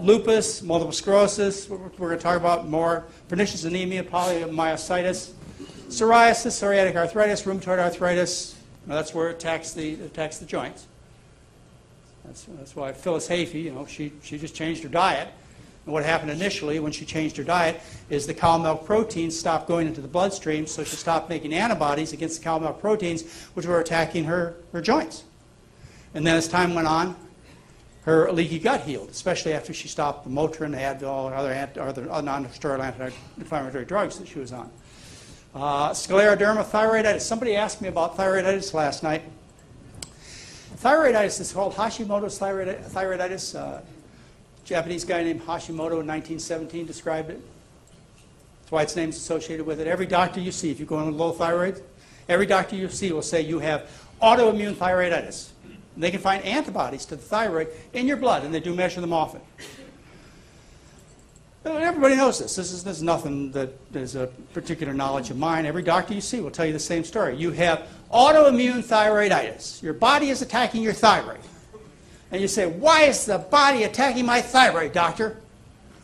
Lupus, multiple sclerosis, we're going to talk about more. Pernicious anemia, polymyositis, psoriasis, psoriatic arthritis, rheumatoid arthritis. Now that's where it attacks the joints. That's why Phyllis Hayfie, she just changed her diet. And what happened initially when she changed her diet is the cow milk proteins stopped going into the bloodstream, so she stopped making antibodies against the cow milk proteins, which were attacking her joints. And then as time went on, her leaky gut healed, especially after she stopped the Motrin, Advil, and other non-steroidal anti-inflammatory drugs that she was on. Scleroderma, thyroiditis. Somebody asked me about thyroiditis last night. Thyroiditis is called Hashimoto's thyroiditis. Japanese guy named Hashimoto in 1917 described it. That's why its name's associated with it. Every doctor you see, if you're going with low thyroid, every doctor you see will say you have autoimmune thyroiditis. And they can find antibodies to the thyroid in your blood, and they do measure them often. Everybody knows this. This is nothing that is a particular knowledge of mine. Every doctor you see will tell you the same story. You have autoimmune thyroiditis. Your body is attacking your thyroid. And you say, why is the body attacking my thyroid, doctor?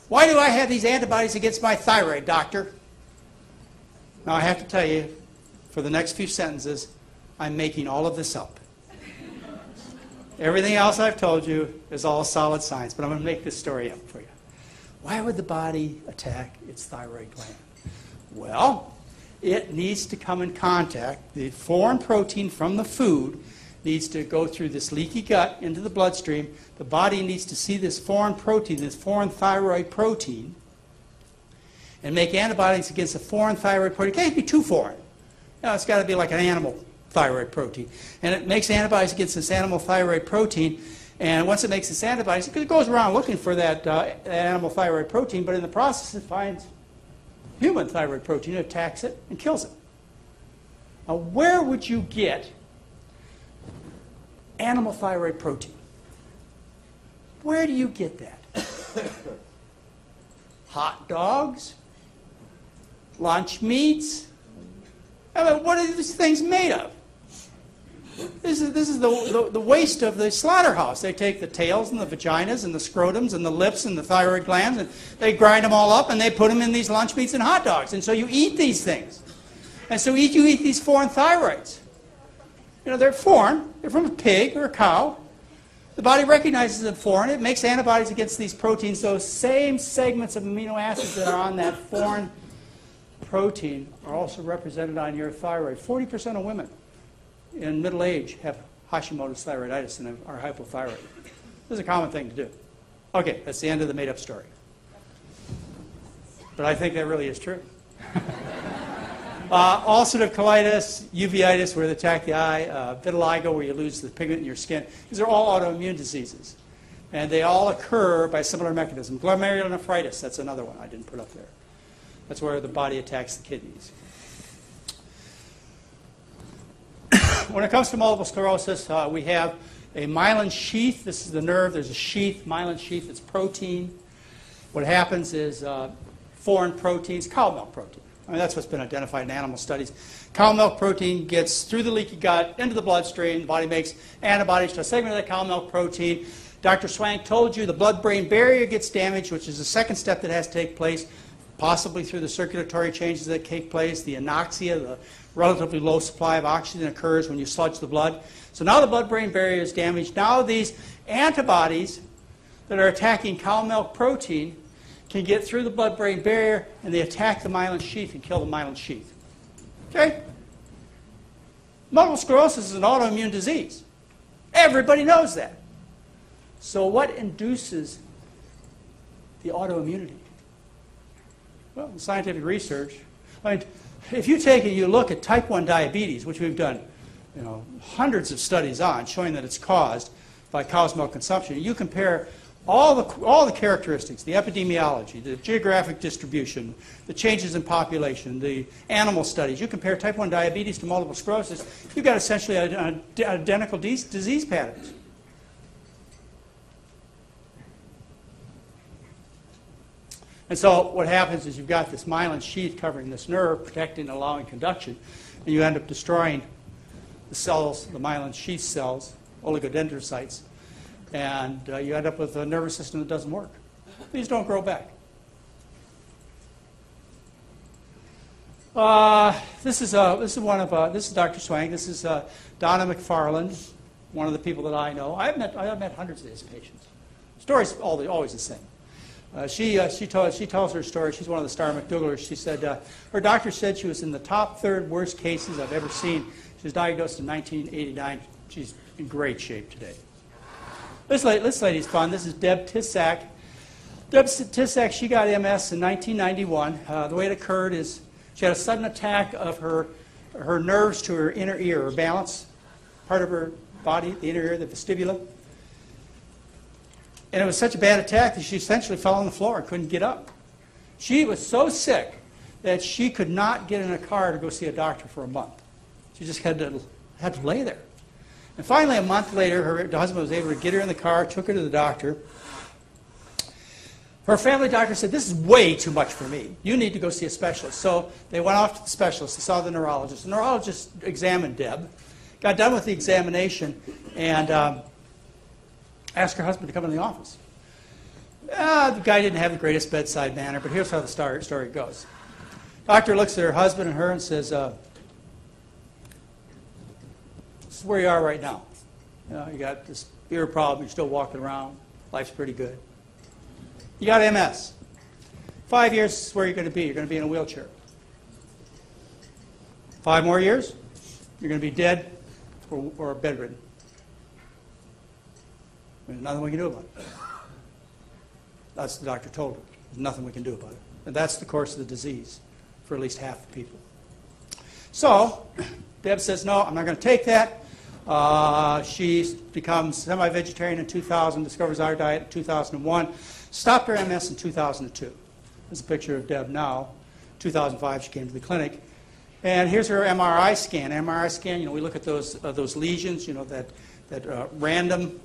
Why do I have these antibodies against my thyroid, doctor? Now, I have to tell you, for the next few sentences, I'm making all of this up. Everything else I've told you is all solid science, but I'm going to make this story up for you. Why would the body attack its thyroid gland? Well, it needs to come in contact. The foreign protein from the food needs to go through this leaky gut into the bloodstream. The body needs to see this foreign protein, this foreign thyroid protein, and make antibodies against the foreign thyroid protein. It can't be too foreign. It's got to be like an animal thyroid protein. And it makes antibodies against this animal thyroid protein. And once it makes its antibodies, it goes around looking for that animal thyroid protein, but in the process it finds human thyroid protein, it attacks it, and kills it. Now, where would you get animal thyroid protein? Where do you get that? Hot dogs? Lunch meats? I mean, what are these things made of? This is the waste of the slaughterhouse. They take the tails and the vaginas and the scrotums and the lips and the thyroid glands, and they grind them all up, and they put them in these lunch meats and hot dogs. And so you eat these things. And so you eat these foreign thyroids. They're foreign. They're from a pig or a cow. The body recognizes them foreign. It makes antibodies against these proteins. Those same segments of amino acids that are on that foreign protein are also represented on your thyroid. 40% of women in middle age have Hashimoto's thyroiditis and are hypothyroid. This is a common thing to do. Okay, that's the end of the made-up story. But I think that really is true. Ulcerative colitis, uveitis, where they attack the eye, vitiligo, where you lose the pigment in your skin. These are all autoimmune diseases. And they all occur by similar mechanisms. Glomerulonephritis, that's another one I didn't put up there. That's where the body attacks the kidneys. When it comes to multiple sclerosis, we have a myelin sheath. This is the nerve. There's a sheath, myelin sheath. It's protein. What happens is foreign proteins, cow milk protein. I mean, that's what's been identified in animal studies. Cow milk protein gets through the leaky gut, into the bloodstream. The body makes antibodies to a segment of that cow milk protein. Dr. Swank told you the blood-brain barrier gets damaged, which is the second step that has to take place, possibly through the circulatory changes that take place. The anoxia, the relatively low supply of oxygen occurs when you sludge the blood. So now the blood-brain barrier is damaged. Now these antibodies that are attacking cow milk protein can get through the blood-brain barrier, and they attack the myelin sheath and kill the myelin sheath. Okay? Multiple sclerosis is an autoimmune disease. Everybody knows that. So what induces the autoimmunity? Well, scientific research. I mean, if you take and you look at type 1 diabetes, which we've done hundreds of studies on, showing that it's caused by cow's milk consumption, you compare all the characteristics, the epidemiology, the geographic distribution, the changes in population, the animal studies. You compare type 1 diabetes to multiple sclerosis, you've got essentially identical disease patterns. And so what happens is you've got this myelin sheath covering this nerve, protecting and allowing conduction, and you end up destroying the cells, the myelin sheath cells, oligodendrocytes, And you end up with a nervous system that doesn't work. These don't grow back. This is Dr. Swank. This is Donna McFarland, one of the people that I know. I've met hundreds of these patients. Story's always the same. She tells her story. She's one of the star McDougallers. She said her doctor said she was in the top third worst cases I've ever seen. She was diagnosed in 1989. She's in great shape today. This lady's fun. This is Deb Tissack. Deb Tissack, she got MS in 1991. The way it occurred is she had a sudden attack of her nerves to her inner ear, her balance part of her body, the inner ear, the vestibula. And it was such a bad attack that she essentially fell on the floor and couldn't get up. She was so sick that she could not get in a car to go see a doctor for a month. She just had to lay there. And finally, a month later, her husband was able to get her in the car, took her to the doctor. Her family doctor said, "This is way too much for me. You need to go see a specialist." So they went off to the specialist. They saw the neurologist. The neurologist examined Deb, got done with the examination, and asked her husband to come in the office. The guy didn't have the greatest bedside manner, but here's how the story goes. Doctor looks at her husband and her and says, "This is where you are right now. You got this ear problem. You're still walking around. Life's pretty good. You got MS. 5 years, this is where you're going to be. You're going to be in a wheelchair. 5 more years, you're going to be dead or bedridden. There's nothing we can do about it." That's what the doctor told her. There's nothing we can do about it. And that's the course of the disease for at least half the people. So Deb says, "No, I'm not going to take that." She becomes semi-vegetarian in 2000, discovers our diet in 2001, stopped her MS in 2002. There's a picture of Deb now. 2005, she came to the clinic. And here's her MRI scan. MRI scan, we look at those lesions, that random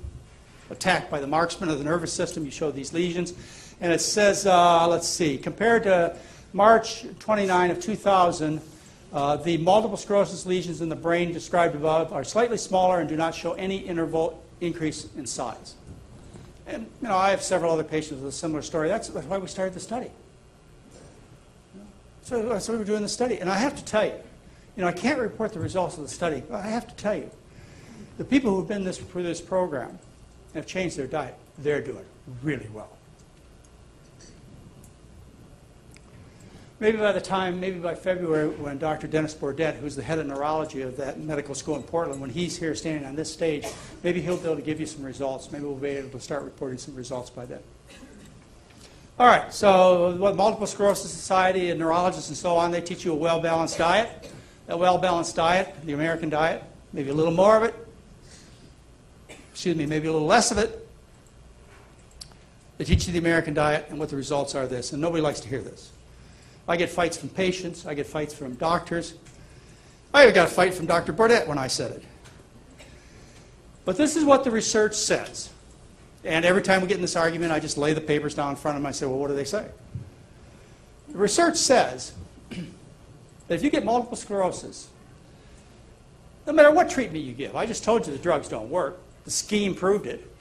attack by the marksman of the nervous system. You show these lesions. And it says, let's see, compared to March 29 of 2000, the multiple sclerosis lesions in the brain described above are slightly smaller and do not show any interval increase in size. And I have several other patients with a similar story. That's why we started the study. So that's why we're doing the study. And I have to tell you, I can't report the results of the study, but I have to tell you, the people who have been through this program and have changed their diet, they're doing really well. Maybe by February, when Dr. Dennis Bourdette, who's the head of neurology of that medical school in Portland, when he's here standing on this stage, maybe he'll be able to give you some results. Maybe we'll be able to start reporting some results by then. All right, so Multiple Sclerosis Society and neurologists and so on, they teach you a well-balanced diet. That well-balanced diet, the American diet, maybe a little more of it, maybe a little less of it. They teach you the American diet, and what the results are this, and nobody likes to hear this. I get fights from patients. I get fights from doctors. I got a fight from Dr. Bourdette when I said it. But this is what the research says. And every time we get in this argument, I just lay the papers down in front of them. I say, well, what do they say? The research says that if you get multiple sclerosis, no matter what treatment you give, I just told you the drugs don't work. The scheme proved it.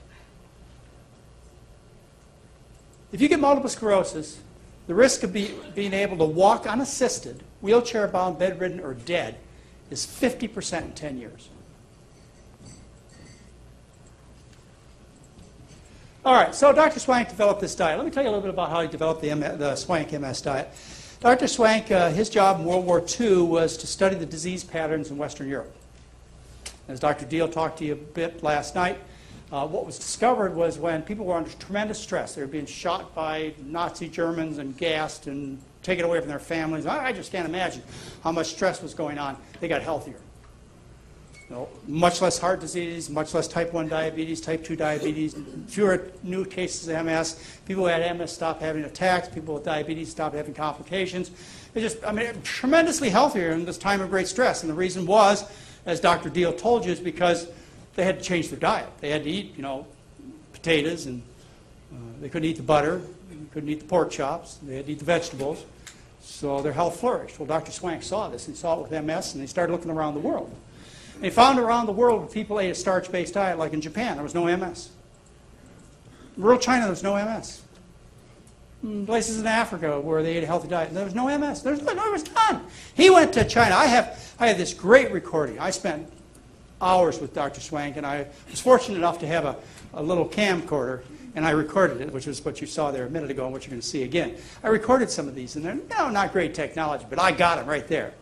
If you get multiple sclerosis, the risk of being able to walk unassisted, wheelchair-bound, bedridden, or dead is 50% in 10 years. All right, so Dr. Swank developed this diet. Let me tell you a little bit about how he developed the Swank MS diet. Dr. Swank, his job in World War II was to study the disease patterns in Western Europe. As Dr. Deal talked to you a bit last night, what was discovered was when people were under tremendous stress, they were being shot by Nazi Germans and gassed and taken away from their families. I just can't imagine how much stress was going on. They got healthier. Much less heart disease, much less type 1 diabetes, type 2 diabetes, fewer new cases of MS. People who had MS stopped having attacks. People with diabetes stopped having complications. They're just, tremendously healthier in this time of great stress. And the reason was, as Dr. Deal told you, is because they had to change their diet. They had to eat, potatoes, and they couldn't eat the butter. They couldn't eat the pork chops. They had to eat the vegetables. So their health flourished. Well, Dr. Swank saw this. He saw it with MS, and they started looking around the world. They found around the world people ate a starch-based diet, like in Japan. There was no MS. Rural China, there was no MS. Places in Africa where they ate a healthy diet, there was no MS. There was none. He went to China. I have this great recording. I spent hours with Dr. Swank, and I was fortunate enough to have a little camcorder, and I recorded it, which is what you saw there a minute ago and what you're going to see again. I recorded some of these, and they're not great technology, but I got them right there.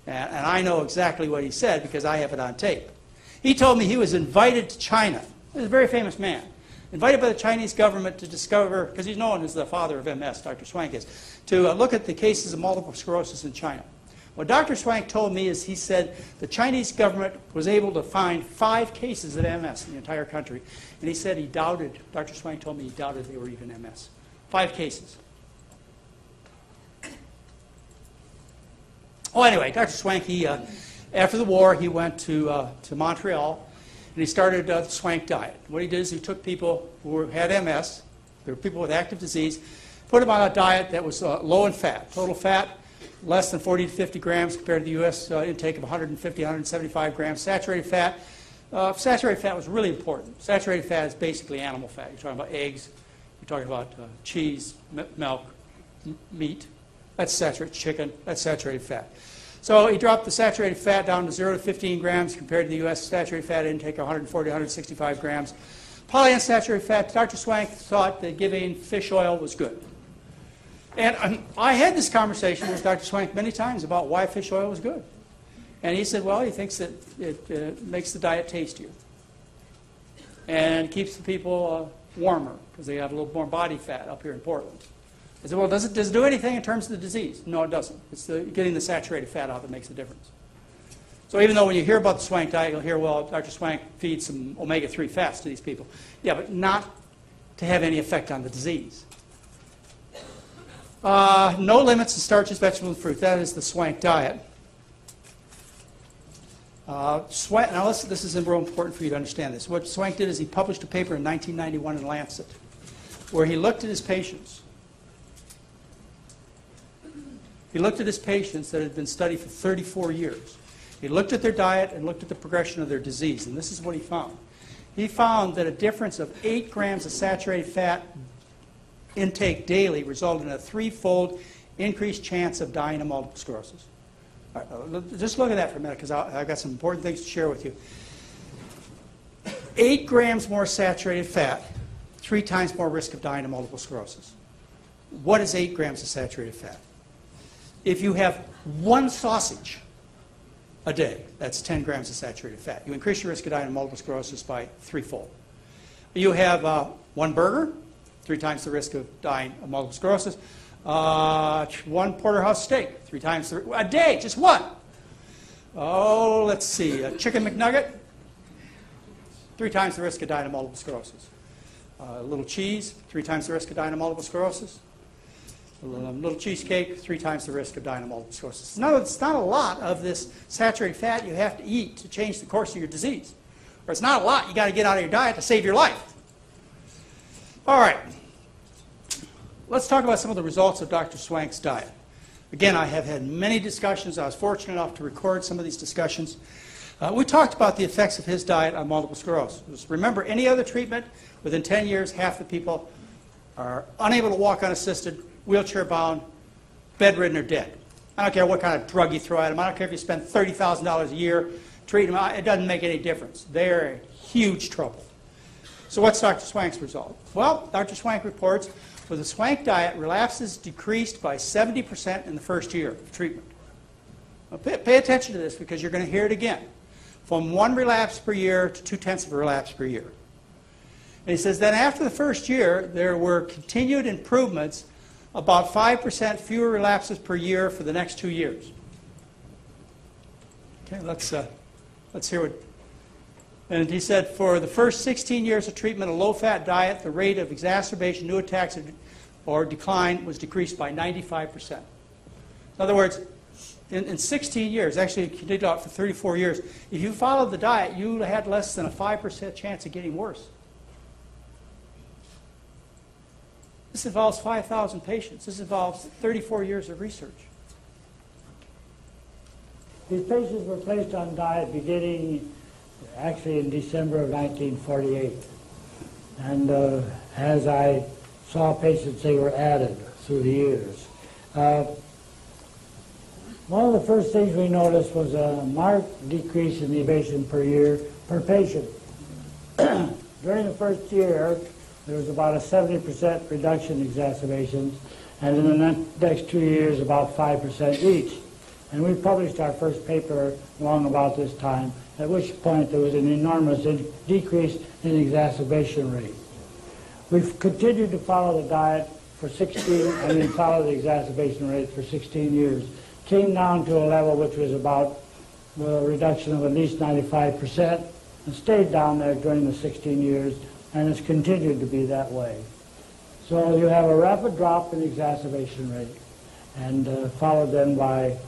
And I know exactly what he said because I have it on tape. He told me he was invited to China. He's a very famous man. Invited by the Chinese government to discover, because he's known as the father of MS, Dr. Swank is, to look at the cases of multiple sclerosis in China. What Dr. Swank told me is he said the Chinese government was able to find 5 cases of MS in the entire country. And he said he doubted, Dr. Swank told me he doubted they were even MS. 5 cases. Well, anyway, Dr. Swank, after the war, he went to Montreal, and he started the Swank diet. What he did is he took people who had MS, they were people with active disease, put them on a diet that was low in fat, total fat less than 40 to 50 grams compared to the U.S. Intake of 150, 175 grams. Saturated fat was really important. Saturated fat is basically animal fat. You're talking about eggs, you're talking about cheese, milk, meat. That's saturated chicken. That's saturated fat. So he dropped the saturated fat down to 0 to 15 grams compared to the U.S. saturated fat intake of 140, 165 grams. Polyunsaturated fat, Dr. Swank thought that giving fish oil was good. And I had this conversation with Dr. Swank many times about why fish oil was good. And he said, well, he thinks that it makes the diet tastier. And keeps the people warmer because they have a little more body fat up here in Portland. I said, well, does it do anything in terms of the disease? No, it doesn't. It's getting the saturated fat out that makes a difference. So even though when you hear about the Swank diet, you'll hear, well, Dr. Swank feeds some omega-3 fats to these people. Yeah, but not to have any effect on the disease. No limits to starches, vegetables, and fruit. That is the Swank diet. Now, this is real important for you to understand this. What Swank did is he published a paper in 1991 in Lancet where he looked at his patients. He looked at his patients that had been studied for 34 years. He looked at their diet and looked at the progression of their disease, and this is what he found. He found that a difference of 8 grams of saturated fat intake daily resulted in a 3-fold increased chance of dying of multiple sclerosis. All right, just look at that for a minute because I've got some important things to share with you. 8 grams more saturated fat, 3 times more risk of dying of multiple sclerosis. What is 8 grams of saturated fat? If you have 1 sausage a day, that's 10 grams of saturated fat. You increase your risk of dying of multiple sclerosis by 3-fold. You have 1 burger, 3 times the risk of dying of multiple sclerosis. 1 porterhouse steak, 3 times a day, just 1. Oh, let's see, a chicken McNugget, 3 times the risk of dying of multiple sclerosis. A little cheese, 3 times the risk of dying of multiple sclerosis. A little cheesecake, 3 times the risk of dying of multiple sclerosis. No, it's not a lot of this saturated fat you have to eat to change the course of your disease. Or it's not a lot you got to get out of your diet to save your life. All right. Let's talk about some of the results of Dr. Swank's diet. Again, I have had many discussions. I was fortunate enough to record some of these discussions. We talked about the effects of his diet on multiple sclerosis. Remember, any other treatment, within 10 years, half the people are unable to walk unassisted, wheelchair-bound, bedridden, or dead. I don't care what kind of drug you throw at them. I don't care if you spend $30,000 a year treating them. It doesn't make any difference. They're in huge trouble. So what's Dr. Swank's result? Well, Dr. Swank reports with the Swank diet, relapses decreased by 70% in the first year of treatment. Now, pay attention to this because you're going to hear it again. From 1 relapse per year to 0.2 of a relapse per year. And he says then after the first year, there were continued improvements, about 5% fewer relapses per year for the next 2 years. Okay, let's hear what. And he said for the first 16 years of treatment, a low-fat diet, the rate of exacerbation, new attacks, or decline was decreased by 95%. In other words, in 16 years, actually it continued out for 34 years, if you followed the diet, you had less than a 5% chance of getting worse. This involves 5,000 patients. This involves 34 years of research. These patients were placed on diet beginning actually in December of 1948. And as I saw patients, they were added through the years. One of the first things we noticed was a marked decrease in evasation per year per patient. During the first year, there was about a 70% reduction in exacerbations, and in the next 2 years, about 5% each. And we published our first paper along about this time, at which point there was an enormous decrease in exacerbation rate. We've continued to follow the diet for follow the exacerbation rate for 16 years. Came down to a level which was about a reduction of at least 95%, and stayed down there during the 16 years, and it's continued to be that way. So you have a rapid drop in exacerbation rate, and followed then by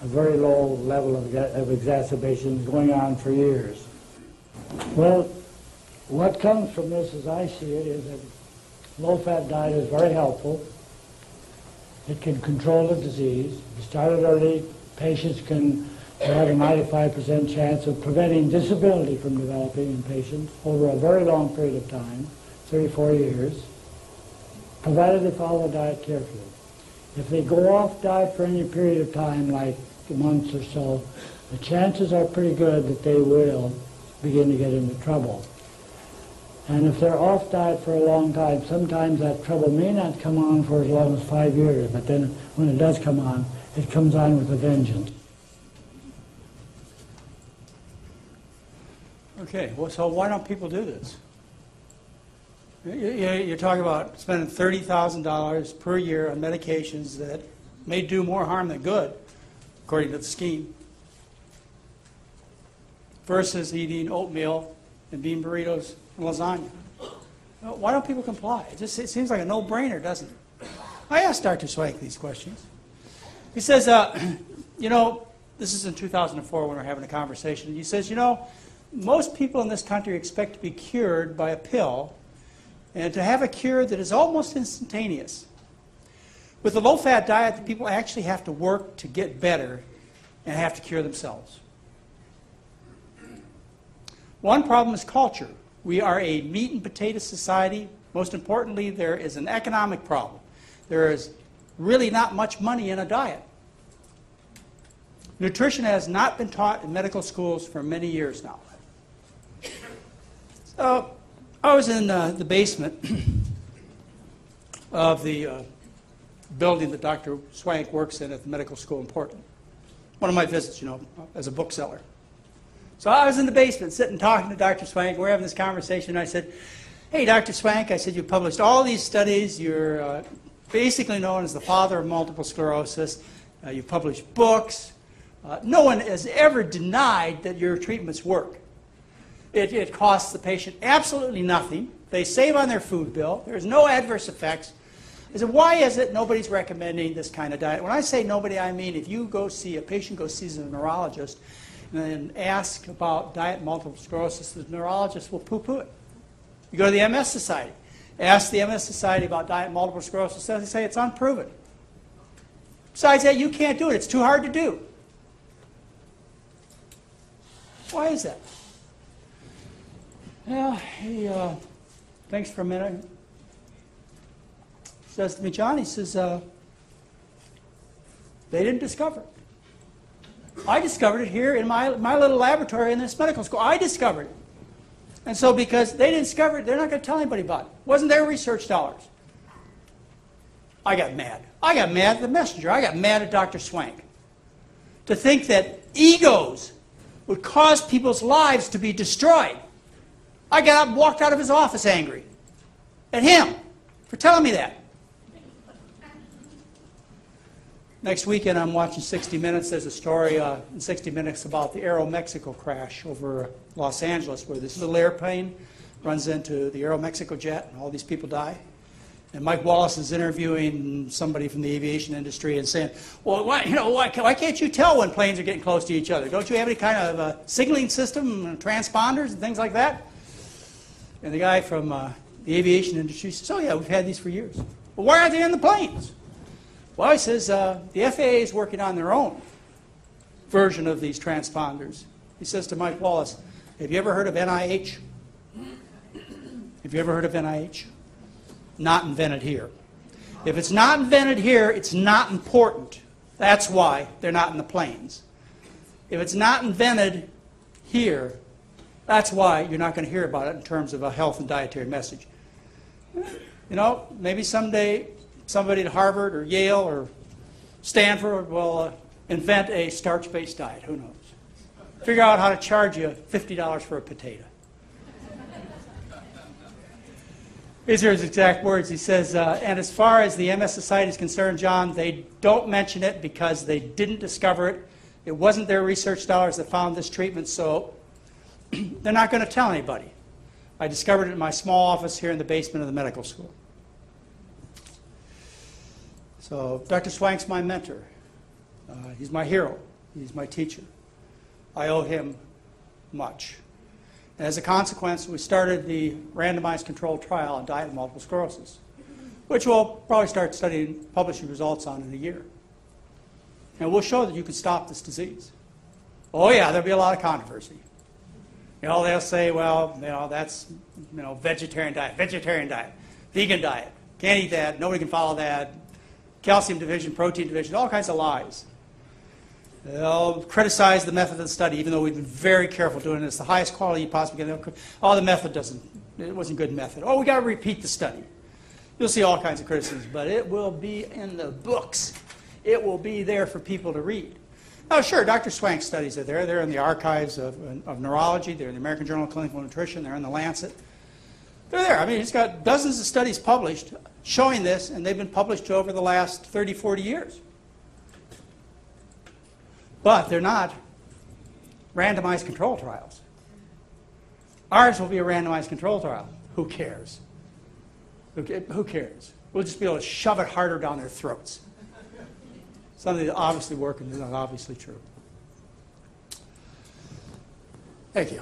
a very low level of exacerbations going on for years. Well, what comes from this, as I see it, is that low-fat diet is very helpful. It can control the disease. If you start it early, patients can have a 95% chance of preventing disability from developing in patients over a very long period of time, 34 years, provided they follow the diet carefully. If they go off diet for any period of time, like months or so, the chances are pretty good that they will begin to get into trouble. And if they're off diet for a long time, sometimes that trouble may not come on for as long as 5 years, but then when it does come on, it comes on with a vengeance. Okay, well, so why don't people do this? You're talking about spending $30,000 per year on medications that may do more harm than good, according to the scheme, versus eating oatmeal and bean burritos and lasagna. Why don't people comply? It seems like a no-brainer, doesn't it? I asked Dr. Swank these questions. He says, you know, this is in 2004 when we're having a conversation. He says, you know, most people in this country expect to be cured by a pill and to have a cure that is almost instantaneous. With a low-fat diet, the people actually have to work to get better and have to cure themselves. One problem is culture. We are a meat and potato society. Most importantly, there is an economic problem. There is really not much money in a diet. Nutrition has not been taught in medical schools for many years now. So I was in the basement of the building that Dr. Swank works in at the medical school in Portland. One of my visits, you know, as a bookseller. So I was in the basement sitting talking to Dr. Swank. We're having this conversation. And I said, hey, Dr. Swank, I said, you published all these studies. You're basically known as the father of multiple sclerosis. You published books. No one has ever denied that your treatments work. It costs the patient absolutely nothing. They save on their food bill. There's no adverse effects. I said, why is it nobody's recommending this kind of diet? When I say nobody, I mean if you go see, a patient goes see a neurologist and ask about diet multiple sclerosis, the neurologist will poo-poo it. You go to the MS Society, ask the MS Society about diet multiple sclerosis, they say it's unproven. Besides that, you can't do it. It's too hard to do. Why is that? Well, he thinks for a minute. He says to me, John, he says, they didn't discover it. I discovered it here in my little laboratory in this medical school. I discovered it. And so because they didn't discover it, they're not going to tell anybody about it. It wasn't their research dollars. I got mad. I got mad at the messenger. I got mad at Dr. Swank. To think that egos would cause people's lives to be destroyed. I got up and walked out of his office angry at him for telling me that. Next weekend, I'm watching 60 Minutes. There's a story in 60 Minutes about the Aeromexico crash over Los Angeles, where this little airplane runs into the Aeromexico jet, and all these people die. And Mike Wallace is interviewing somebody from the aviation industry and saying, well, why can't you tell when planes are getting close to each other? Don't you have any kind of a signaling system, transponders, and things like that? And the guy from the aviation industry says, oh, yeah, we've had these for years. Well, why aren't they in the planes? Well, he says, the FAA is working on their own version of these transponders. He says to Mike Wallace, have you ever heard of NIH? Have you ever heard of NIH? Not invented here. If it's not invented here, it's not important. That's why they're not in the planes. If it's not invented here, that's why you're not going to hear about it in terms of a health and dietary message. You know, maybe someday somebody at Harvard or Yale or Stanford will invent a starch-based diet. Who knows? Figure out how to charge you $50 for a potato. These are his exact words. He says, and as far as the MS Society is concerned, John, they don't mention it because they didn't discover it. It wasn't their research dollars that found this treatment, so they're not going to tell anybody. I discovered it in my small office here in the basement of the medical school. So Dr. Swank's my mentor. He's my hero. He's my teacher. I owe him much. And as a consequence, we started the randomized controlled trial on diet and multiple sclerosis, which we'll probably start studying, publishing results on in a year. And we'll show that you can stop this disease. Oh yeah, there'll be a lot of controversy. You know, they'll say, well, you know, that's, you know, vegetarian diet, vegan diet. Can't eat that, nobody can follow that. Calcium deficient, protein deficient, all kinds of lies. They'll criticize the method of the study, even though we've been very careful doing this. The highest quality you possibly can. Oh, the method it wasn't a good method. Oh, we got to repeat the study. You'll see all kinds of criticisms, but it will be in the books. It will be there for people to read. Now, sure, Dr. Swank's studies are there. They're in the archives of neurology. They're in the American Journal of Clinical Nutrition. They're in the Lancet. They're there. I mean, he's got dozens of studies published showing this, and they've been published over the last 30, 40 years. But they're not randomized control trials. Ours will be a randomized control trial. Who cares? Who cares? We'll just be able to shove it harder down their throats. Something that obviously works and is not obviously true. Thank you.